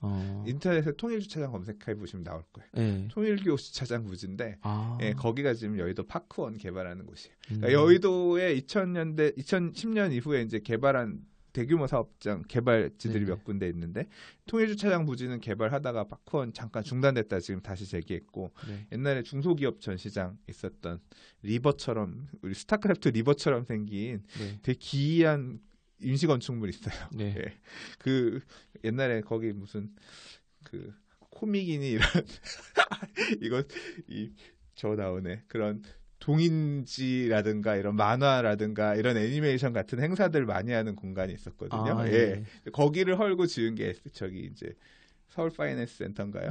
S1: 인터넷에 통일주차장 검색해 보시면 나올 거예요.
S2: 네.
S1: 통일교 주차장 부지인데 거기가 지금 여의도 파크원 개발하는 곳이에요. 그러니까 여의도에 2010년 이후에 이제 개발한 대규모 사업장 개발지들이
S2: 네.
S1: 몇 군데 있는데 통일주차장 부지는 개발하다가 파크원 잠깐 중단됐다 지금 다시 재개했고
S2: 네.
S1: 옛날에 중소기업 전시장 있었던 리버처럼 우리 스타크래프트 리버처럼 생긴
S2: 네.
S1: 되게 기이한 임시건축물 있어요.
S2: 네.
S1: 예. 그 옛날에 거기 무슨 그 코믹이니 이런 이거 저 나오네 그런 동인지라든가 이런 만화라든가 이런 애니메이션 같은 행사들 많이 하는 공간이 있었거든요. 예. 거기를 헐고 지은 게 저기 이제 서울 파이낸스 센터인가요?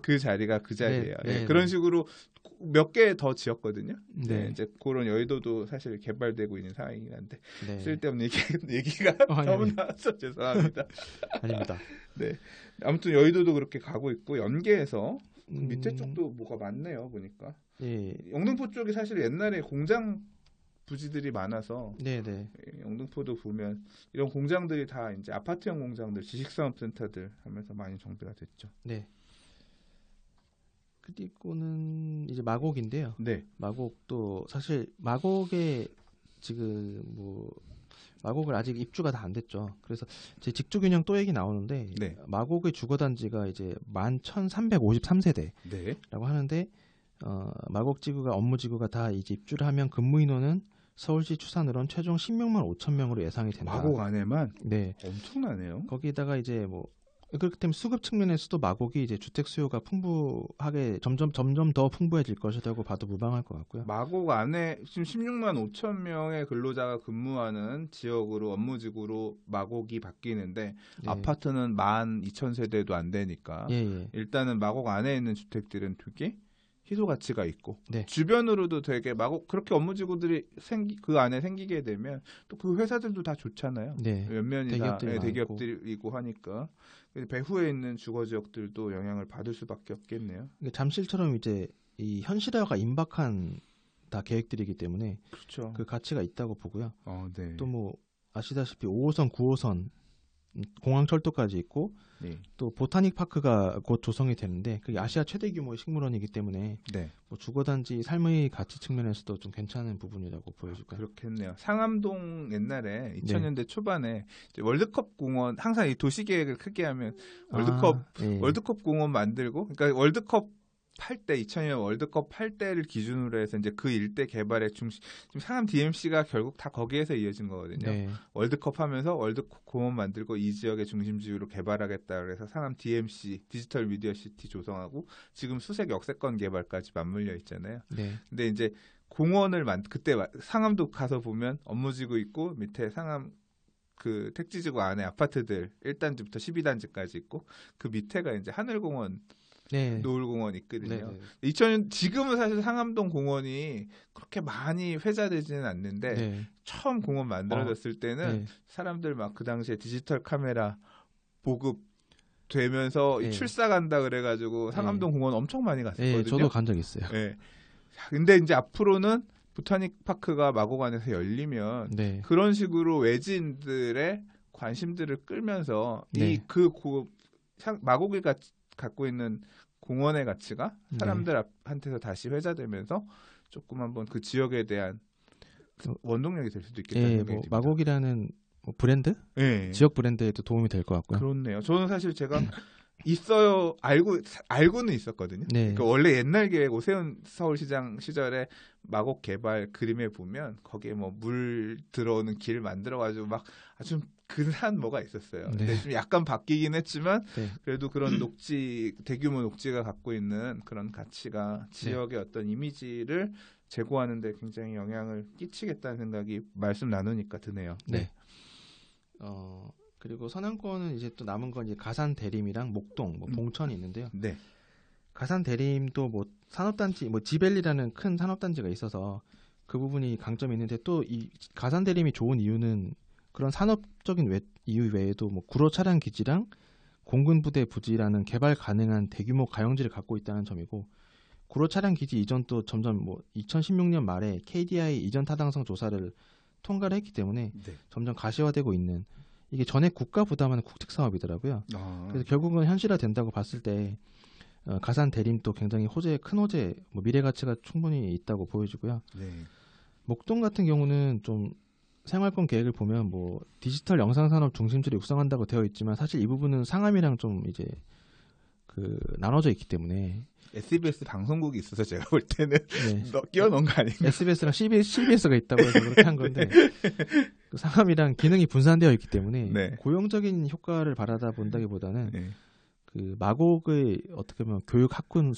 S1: 그 자리가 그 자리예요.
S2: 네.
S1: 그런 식으로 몇 개 더 지었거든요.
S2: 네.
S1: 이제 그런 여의도도 사실 개발되고 있는 상황이긴 한데
S2: 네.
S1: 쓸데없는 얘기가 너무 나와서 죄송합니다.
S2: 아닙니다.
S1: 네. 아무튼 여의도도 그렇게 가고 있고 연계해서 밑에 쪽도 뭐가 많네요. 보니까.
S2: 예.
S1: 영등포 쪽이 사실 옛날에 공장 부지들이 많아서
S2: 네네.
S1: 영등포도 보면 이런 공장들이 다 이제 아파트형 공장들, 지식산업센터들 하면서 많이 정비가 됐죠.
S2: 네. 그리고는 이제 마곡인데요.
S1: 네.
S2: 마곡도 사실 마곡에 지금 뭐 마곡을 아직 입주가 다 안 됐죠. 그래서 제 직주균형 또 얘기 나오는데
S1: 네.
S3: 마곡의 주거단지가 이제 11,353세대라고
S1: 네.
S3: 하는데 마곡지구가 업무지구가 다 이제 입주를 하면 근무인원은 서울시 추산으로는 최종 16만 5천 명으로 예상이 된다.
S1: 마곡 안에만
S2: 네.
S1: 엄청나네요.
S2: 거기다가 이제 뭐 그렇기 때문에 수급 측면에서도 마곡이 이제 주택 수요가 풍부하게 점점 더 풍부해질 것이라고 봐도 무방할 것 같고요.
S1: 마곡 안에 지금 16만 5천 명의 근로자가 근무하는 지역으로 업무지구로 마곡이 바뀌는데
S2: 네.
S1: 아파트는 12,000세대도 안 되니까
S2: 예.
S1: 일단은 마곡 안에 있는 주택들은 되게 희소 가치가 있고
S2: 네.
S1: 주변으로도 되게 마곡 그렇게 업무지구들이 그 안에 생기게 되면 또 그 회사들도 다 좋잖아요.
S2: 네.
S1: 몇면이 다
S2: 대기업들이 많고.
S1: 대기업들이고 하니까 배후에 있는 주거 지역들도 영향을 받을 수밖에 없겠네요.
S2: 이게 잠실처럼 이제 이 현실화가 임박한 다 계획들이기 때문에
S1: 그렇죠.
S2: 그 가치가 있다고 보고요.
S1: 네.
S2: 또 뭐 아시다시피 5호선, 9호선 공항철도까지 있고
S1: 네.
S2: 또 보타닉 파크가 곧 조성이 되는데 그게 아시아 최대 규모의 식물원이기 때문에
S1: 네.
S2: 뭐 주거단지 삶의 가치 측면에서도 좀 괜찮은 부분이라고 보여질까요?
S1: 그렇겠네요. 상암동 옛날에 2000년대 초반에 이제 월드컵 공원 항상 이 도시 계획을 크게 하면 월드컵 공원 만들고 그러니까 월드컵 8대 2002년 월드컵 8대를 기준으로 해서 이제 그 일대 개발의 중심 지금 상암 DMC가 결국 다 거기에서 이어진 거거든요.
S2: 네.
S1: 월드컵 하면서 월드컵 공원 만들고 이 지역의 중심지로 개발하겠다 그래서 상암 DMC 디지털 미디어 시티 조성하고 지금 수색 역세권 개발까지 맞물려 있잖아요.
S2: 네.
S1: 근데 이제 공원을 그때 상암도 가서 보면 업무지구 있고 밑에 상암 그 택지지구 안에 아파트들 1단지부터 12단지까지 있고 그 밑에가 이제 하늘공원
S2: 네.
S1: 노을공원 있거든요.
S2: 네, 네.
S1: 2000년 지금은 사실 상암동 공원이 그렇게 많이 회자되지는 않는데
S2: 네.
S1: 처음 공원 만들어졌을 때는
S2: 네.
S1: 사람들 막 그 당시에 디지털 카메라 보급되면서
S2: 네.
S1: 출사 간다 그래가지고 상암동 공원 엄청 많이 갔었거든요.
S2: 네, 저도 간 적 있어요.
S1: 네. 근데 이제 앞으로는 보타닉 파크가 마곡 안에서 열리면
S2: 네.
S1: 그런 식으로 외지인들의 관심들을 끌면서
S2: 네.
S1: 마곡이 갖고 있는 공원의 가치가 사람들한테서 다시 회자되면서 조금 한번 그 지역에 대한 원동력이 될 수도 있겠다는
S2: 네,
S1: 생각이
S2: 뭐
S1: 듭니다.
S2: 마곡이라는 뭐 브랜드?
S1: 네.
S2: 지역 브랜드에도 도움이 될 것 같고요.
S1: 그렇네요. 저는 사실 제가 있어요. 알고는 있었거든요.
S2: 네.
S1: 그러니까 원래 옛날 계획 오세훈 서울시장 시절에 마곡 개발 그림에 보면 거기에 뭐 물 들어오는 길 만들어가지고 막 아주 근사한 뭐가 있었어요.
S2: 네.
S1: 근데 좀 약간 바뀌긴 했지만
S2: 네.
S1: 그래도 그런 대규모 녹지가 갖고 있는 그런 가치가 지역의 어떤 이미지를 제고하는데 굉장히 영향을 끼치겠다는 생각이 말씀 나누니까 드네요.
S2: 네. 그리고 서남권은 이제 또 남은 건 이제 가산 대림이랑 목동, 뭐 봉천이 있는데요.
S1: 네.
S2: 가산 대림도 뭐 산업단지, 뭐 지벨리라는 큰 산업단지가 있어서 그 부분이 강점이 있는데 또 이 가산 대림이 좋은 이유는 그런 산업적인 이유 외에도 뭐 구로 차량 기지랑 공군 부대 부지라는 개발 가능한 대규모 가용지를 갖고 있다는 점이고 구로 차량 기지 이전도 점점 뭐 2016년 말에 KDI 이전 타당성 조사를 통과를 했기 때문에
S1: 네.
S2: 점점 가시화되고 있는 이게 전액 국가 부담하는 국책 사업이더라고요. 그래서 결국은 현실화된다고 봤을 때 가산 대림도 굉장히 큰 호재, 뭐 미래 가치가 충분히 있다고 보여지고요.
S1: 네.
S2: 목동 같은 경우는 좀 생활권 계획을 보면 뭐 디지털 영상 산업 중심지를 육성한다고 되어 있지만 사실 이 부분은 상암이랑 좀 이제 그 나눠져 있기 때문에
S1: SBS 방송국이 있어서 제가 볼 때는
S2: 네.
S1: 끼워놓은 거 아닌가?
S2: SBS랑 CBS가 있다고 해서 그렇게 한 건데 그 상암이랑 기능이 분산되어 있기 때문에
S1: 네.
S2: 고용적인 효과를 바라다 본다기보다는
S1: 네.
S2: 그 마곡의 어떻게 보면 교육 학군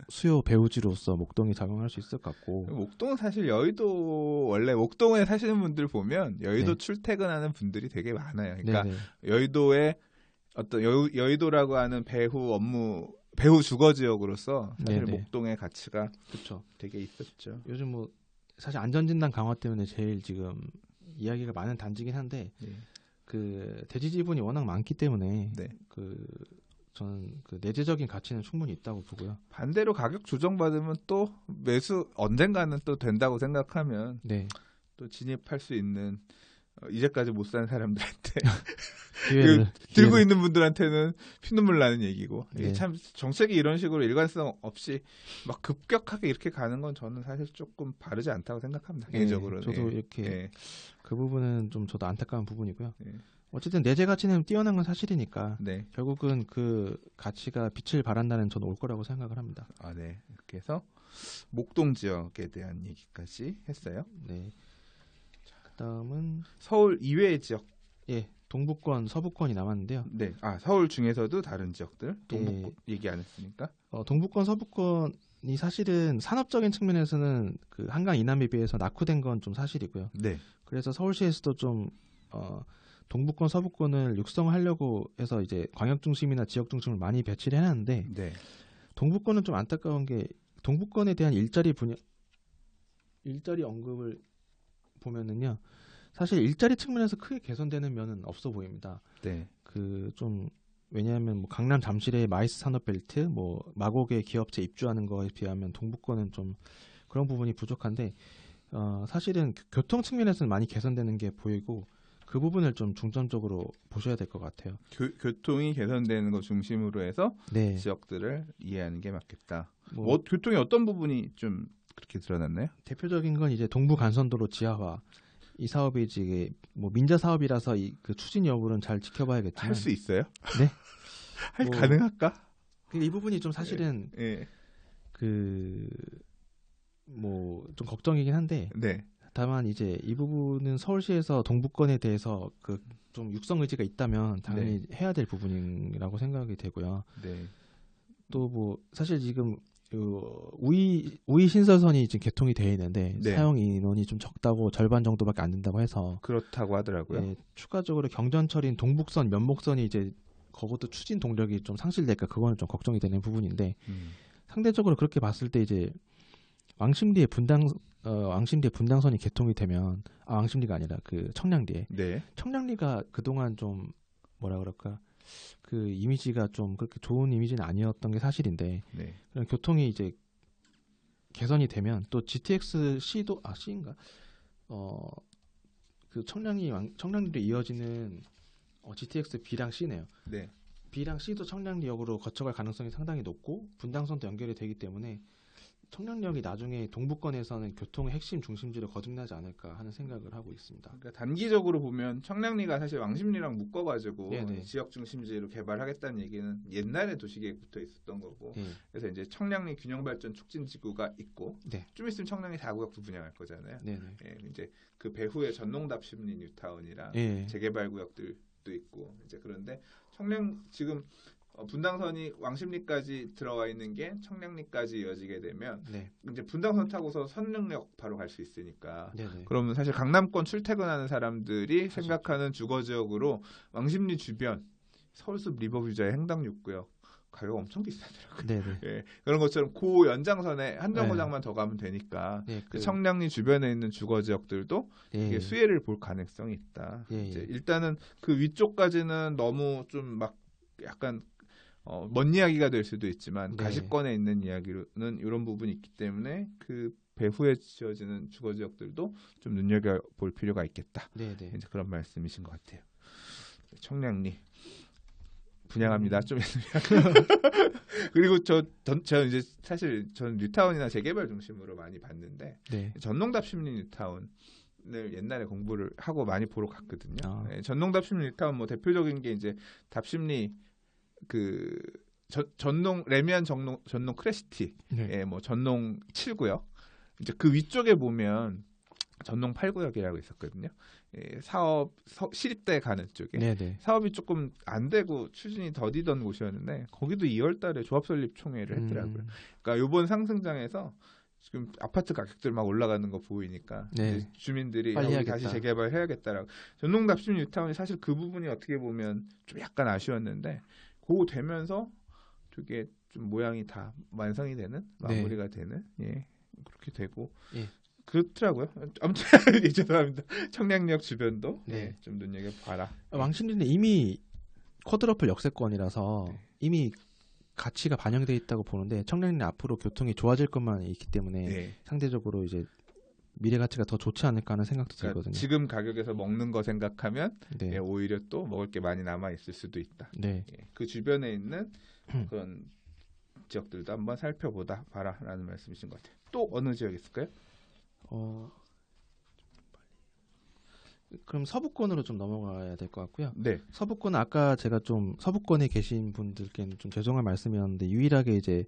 S2: 수요 배우지로서 목동이 작용할 수 있을 것 같고
S1: 목동은 사실 여의도 원래 목동에 사시는 분들 보면 여의도
S2: 네.
S1: 출퇴근하는 분들이 되게 많아요. 그러니까
S2: 네네.
S1: 여의도의 어떤 여의도라고 하는 배후 주거 지역으로서 사실
S2: 네네.
S1: 목동의 가치가
S2: 그렇죠.
S1: 되게 있었죠.
S2: 요즘 뭐 사실 안전진단 강화 때문에 제일 지금 이야기가 많은 단지긴 한데
S1: 네.
S2: 그 대지 지분이 워낙 많기 때문에
S1: 네.
S2: 저는 그 내재적인 가치는 충분히 있다고 보고요.
S1: 반대로 가격 조정받으면 또 매수 언젠가는 또 된다고 생각하면
S2: 네.
S1: 또 진입할 수 있는 이제까지 못 산 사람들한테
S2: 기회를
S1: 들고 있는 분들한테는 피눈물 나는 얘기고
S2: 네.
S1: 참 정책이 이런 식으로 일관성 없이 막 급격하게 이렇게 가는 건 저는 사실 조금 바르지 않다고 생각합니다. 개인적으로는.
S2: 저도 이렇게 그 부분은 좀 저도 안타까운 부분이고요.
S1: 예.
S2: 어쨌든 내재 가치는 뛰어난 건 사실이니까
S1: 네.
S2: 결국은 그 가치가 빛을 발한다는 저는 올 거라고 생각을 합니다.
S1: 아, 네. 이렇게 해서 목동 지역에 대한 얘기까지 했어요.
S2: 네. 그다음은
S1: 서울 이외의 지역.
S2: 예, 동부권, 서부권이 남았는데요.
S1: 네. 아, 서울 중에서도 다른 지역들. 동북 얘기 안 했으니까.
S2: 동부권, 서부권이 사실은 산업적인 측면에서는 그 한강 이남에 비해서 낙후된 건 좀 사실이고요.
S1: 네.
S2: 그래서 서울시에서도 좀 동부권, 서부권을 육성하려고 해서 이제 광역 중심이나 지역 중심을 많이 배치를 해놨는데
S1: 네.
S2: 동부권은 좀 안타까운 게
S3: 동북권에 대한 일자리 언급을 보면은요. 사실 일자리 측면에서 크게 개선되는 면은 없어 보입니다.
S1: 네.
S3: 그 좀 왜냐하면 뭐 강남 잠실의 마이스 산업벨트, 뭐 마곡의 기업체 입주하는 거에 비하면 동북권은 좀 그런 부분이 부족한데 사실은 교통 측면에서는 많이 개선되는 게 보이고 그 부분을 좀 중점적으로 보셔야 될 것 같아요.
S1: 교통이 개선되는 거 중심으로 해서
S3: 네.
S1: 지역들을 이해하는 게 맞겠다.
S3: 뭐
S1: 교통의 어떤 부분이 좀 그렇게 드러났나요?
S3: 대표적인 건 이제 동부 간선도로 지하화. 이 사업이 이제 뭐 민자 사업이라서 그 추진 여부는 잘 지켜봐야겠지만
S1: 할 수 있어요?
S3: 네.
S1: 가능할까?
S3: 이 부분이 좀 사실은
S1: 예.
S3: 그 뭐 좀 걱정이긴 한데
S1: 네.
S3: 다만 이제 이 부분은 서울시에서 동북권에 대해서 그 좀 육성 의지가 있다면 당연히 해야 될 부분이라고 생각이 되고요.
S1: 네.
S3: 또 뭐 사실 지금 우이 신설선이 지금 개통이 되어 있는데
S1: 네.
S3: 사용 인원이 좀 적다고 절반 정도밖에 안 된다고 해서
S1: 그렇다고 하더라고요.
S3: 예, 추가적으로 경전철인 동북선, 면목선이 이제 그것도 추진 동력이 좀 상실될까 그거는 좀 걱정이 되는 부분인데 상대적으로 그렇게 봤을 때 이제 왕십리의 분당선이 개통이 되면 왕십리가 아니라 그 청량리에
S1: 네.
S3: 청량리가 그동안 좀 뭐라 그럴까 그 이미지가 좀 그렇게 좋은 이미지는 아니었던 게 사실인데
S1: 네.
S3: 그런 교통이 이제 개선이 되면 또 GTX C도 C인가 그 청량리로 이어지는 GTX B랑 C네요.
S1: 네.
S3: B랑 C도 청량리역으로 거쳐갈 가능성이 상당히 높고 분당선도 연결이 되기 때문에 청량리역이 나중에 동북권에서는 교통의 핵심 중심지로 거듭나지 않을까 하는 생각을 하고 있습니다.
S1: 그러니까 단기적으로 보면 청량리가 사실 왕십리랑 묶어가지고
S3: 네네.
S1: 지역 중심지로 개발하겠다는 얘기는 옛날에 도시계획부터 있었던 거고
S3: 네.
S1: 그래서 이제 청량리 균형발전 촉진지구가 있고
S3: 네.
S1: 좀 있으면 청량리 4구역도 분양할 거잖아요.
S3: 네네.
S1: 예, 이제 그 배후에 전농답 심리 뉴타운이랑
S3: 네.
S1: 재개발 구역들도 있고 이제 그런데 청량 지금 분당선이 왕십리까지 들어와 있는 게 청량리까지 이어지게 되면
S3: 네.
S1: 이제 분당선 타고서 선릉역 바로 갈 수 있으니까
S3: 네네.
S1: 그러면 사실 강남권 출퇴근하는 사람들이 생각하는 주거지역으로 왕십리 주변 서울숲 리버뷰자의 행당 6구역 가격 엄청 비싸더라고요.
S3: 네네.
S1: 예, 그런 것처럼 고 연장선에 한 정거장만 더 가면 되니까
S3: 네,
S1: 그 청량리 주변에 있는 주거지역들도 이게 수혜를 볼 가능성이 있다. 이제 일단은 그 위쪽까지는 너무 좀 막 약간 먼 이야기가 될 수도 있지만 가시권에 있는 이야기로는 이런 부분이 있기 때문에 그 배후에 지어지는 주거지역들도 좀 눈여겨볼 필요가 있겠다.
S3: 네네.
S1: 이제 그런 말씀이신 것 같아요. 청량리 분양합니다. 좀 그리고 저 이제 사실 전 뉴타운이나 재개발 중심으로 많이 봤는데 전농답 심리 뉴타운 을 옛날에 공부를 하고 많이 보러 갔거든요. 네, 전농답 심리 뉴타운 뭐 대표적인 게 이제 답심리 그 전농 레미안 전농 크레시티, 뭐 전농 7구역 이제 그 위쪽에 보면 전농 8구역이라고 있었거든요. 사업 시립대 가는 쪽에 사업이 조금 안 되고 추진이 더디던 곳이었는데 거기도 2월달에 조합 설립 총회를 했더라고요. 그러니까 이번 상승장에서 지금 아파트 가격들 막 올라가는 거 보이니까 주민들이 다시 재개발해야겠다라고. 전농답 심리 뉴타운이 사실 그 부분이 어떻게 보면 좀 약간 아쉬웠는데 그거 되면서 되게 좀 모양이 다 완성이 되는 마무리가 되는 그렇게 되고 그렇더라고요. 아무튼 죄송합니다. 청량리역 주변도 좀 눈여겨봐라.
S3: 왕십리는 이미 쿼드러플 역세권이라서 이미 가치가 반영돼 있다고 보는데 청량리는 앞으로 교통이 좋아질 것만 있기 때문에 상대적으로 이제 미래 가치가 더 좋지 않을까 하는 생각도 들거든요.
S1: 지금 가격에서 먹는 거 생각하면 오히려 또 먹을 게 많이 남아 있을 수도 있다. 그 주변에 있는 그런 지역들도 한번 살펴보다 봐라라는 말씀이신 것 같아요. 또 어느 지역 있을까요?
S3: 그럼 서부권으로 좀 넘어가야 될 것 같고요.
S1: 네.
S3: 서부권은 아까 제가 좀 서부권에 계신 분들께는 좀 죄송한 말씀이었는데 유일하게 이제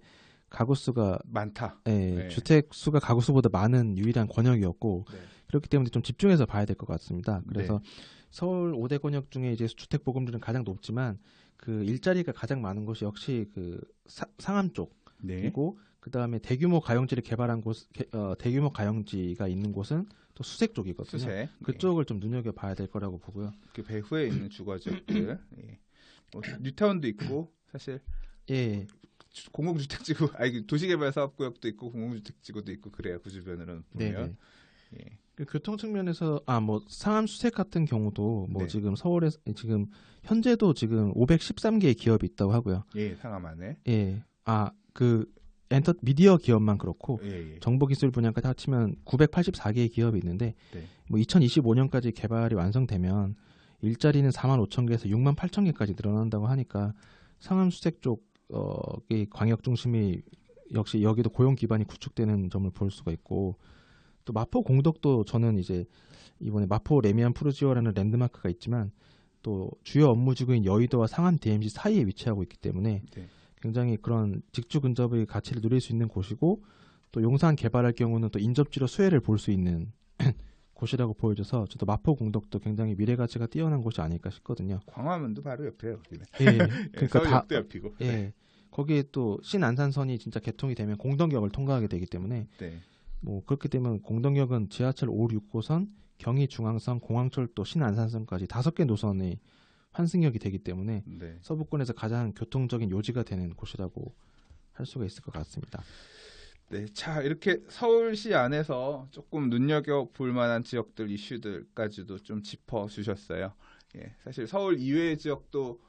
S3: 가구 수가
S1: 많다.
S3: 주택 수가 가구 수보다 많은 유일한 권역이었고 그렇기 때문에 좀 집중해서 봐야 될 것 같습니다. 그래서 서울 5대 권역 중에 이제 주택 보급률은 가장 높지만 그 일자리가 가장 많은 곳이 역시 그 상암 쪽이고 그 다음에 대규모 가용지를 개발한 곳, 대규모 가용지가 있는 곳은 또 수색 쪽이거든요.
S1: 수색.
S3: 그쪽을 좀 눈여겨봐야 될 거라고 보고요.
S1: 그 배후에 있는 주거지역들, 뭐 뉴타운도 있고 사실 공공주택지구, 아니 도시개발사업구역도 있고 공공주택지구도 있고 그래요. 그 주변으로는 보면.
S2: 네네.
S1: 예.
S2: 그 교통 측면에서 뭐 상암 수색 같은 경우도 뭐
S1: 네.
S2: 지금 서울에 지금 현재도 지금 513개의 기업이 있다고 하고요.
S1: 예, 상암 안에.
S2: 예. 그 엔터 미디어 기업만 그렇고
S1: 예, 예.
S2: 정보기술 분야까지 합치면 984개의 기업이 있는데
S1: 네.
S2: 뭐 2025년까지 개발이 완성되면 일자리는 4만 5천 개에서 6만 8천 개까지 늘어난다고 하니까 상암 수색 쪽의 광역 중심이 역시 여기도 고용 기반이 구축되는 점을 볼 수가 있고 또 마포 공덕도 저는 이제 이번에 마포 레미안 푸르지오라는 랜드마크가 있지만 또 주요 업무지구인 여의도와 상암 DMZ 사이에 위치하고 있기 때문에
S1: 네.
S2: 굉장히 그런 직주 근접의 가치를 누릴 수 있는 곳이고 또 용산 개발할 경우는 또 인접지로 수혜를 볼 수 있는 곳이라고 보여져서 저도 마포 공덕도 굉장히 미래 가치가 뛰어난 곳이 아닐까 싶거든요.
S1: 광화문도 바로 옆에요. 여기는.
S2: 예,
S1: 그러니까 서울 역도 옆이고.
S2: 예,
S1: 네.
S2: 거기에 또 신안산선이 진짜 개통이 되면 공덕역을 통과하게 되기 때문에
S1: 네.
S2: 뭐 그렇게 되면 공덕역은 지하철 5, 6호선, 경의중앙선, 공항철도, 신안산선까지 5개 노선의 환승역이 되기 때문에
S1: 네.
S2: 서부권에서 가장 교통적인 요지가 되는 곳이라고 할 수가 있을 것 같습니다.
S1: 네, 자 이렇게 서울시 안에서 조금 눈여겨 볼 만한 지역들 이슈들까지도 좀 짚어 주셨어요. 예, 사실 서울 이외의 지역도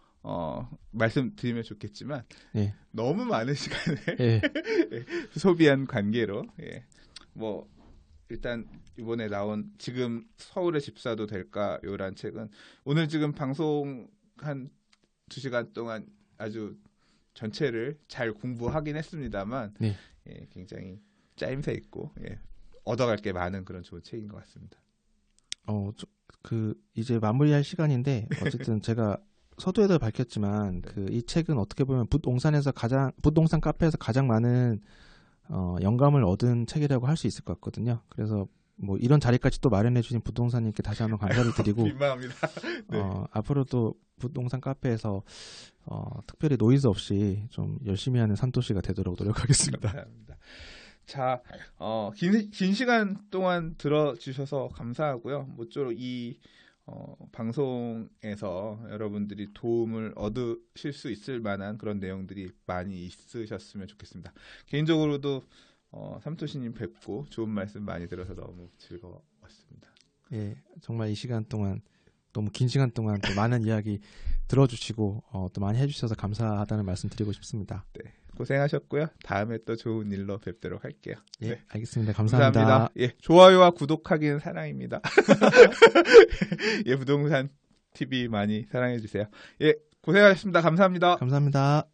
S1: 말씀드리면 좋겠지만
S2: 네.
S1: 너무 많은 시간을
S2: 예.
S1: 소비한 관계로 뭐 일단 이번에 나온 지금 서울의 집사도 될까요란 책은 오늘 지금 방송 한 2시간 동안 아주 전체를 잘 공부하긴 했습니다만
S2: 네.
S1: 굉장히 짜임새 있고 얻어갈 게 많은 그런 좋은 책인 것 같습니다.
S2: 이제 마무리할 시간인데 어쨌든 제가 서두에도 밝혔지만 이 책은 어떻게 보면 부동산 카페에서 가장 많은 영감을 얻은 책이라고 할 수 있을 것 같거든요. 그래서 뭐 이런 자리까지 또 마련해 주신 부동산님께 다시 한번 감사를 드리고
S1: 민망합니다. 네.
S2: 앞으로도 부동산 카페에서 특별히 노이즈 없이 좀 열심히 하는 산토시가 되도록 노력하겠습니다.
S1: 감사합니다. 자, 긴 시간 동안 들어주셔서 감사하고요. 모쪼록 이 방송에서 여러분들이 도움을 얻으실 수 있을 만한 그런 내용들이 많이 있으셨으면 좋겠습니다. 개인적으로도 삼토시님 뵙고 좋은 말씀 많이 들어서 너무 즐거웠습니다.
S2: 예, 정말 이 시간 동안 너무 긴 시간 동안 또 많은 이야기 들어주시고 또 많이 해주셔서 감사하다는 말씀 드리고 싶습니다.
S1: 네, 고생하셨고요. 다음에 또 좋은 일로 뵙도록 할게요.
S2: 예,
S1: 네.
S2: 알겠습니다. 감사합니다.
S1: 예, 좋아요와 구독하기는 사랑입니다. 예, 부동산 TV 많이 사랑해 주세요. 예, 고생하셨습니다. 감사합니다.
S2: 감사합니다.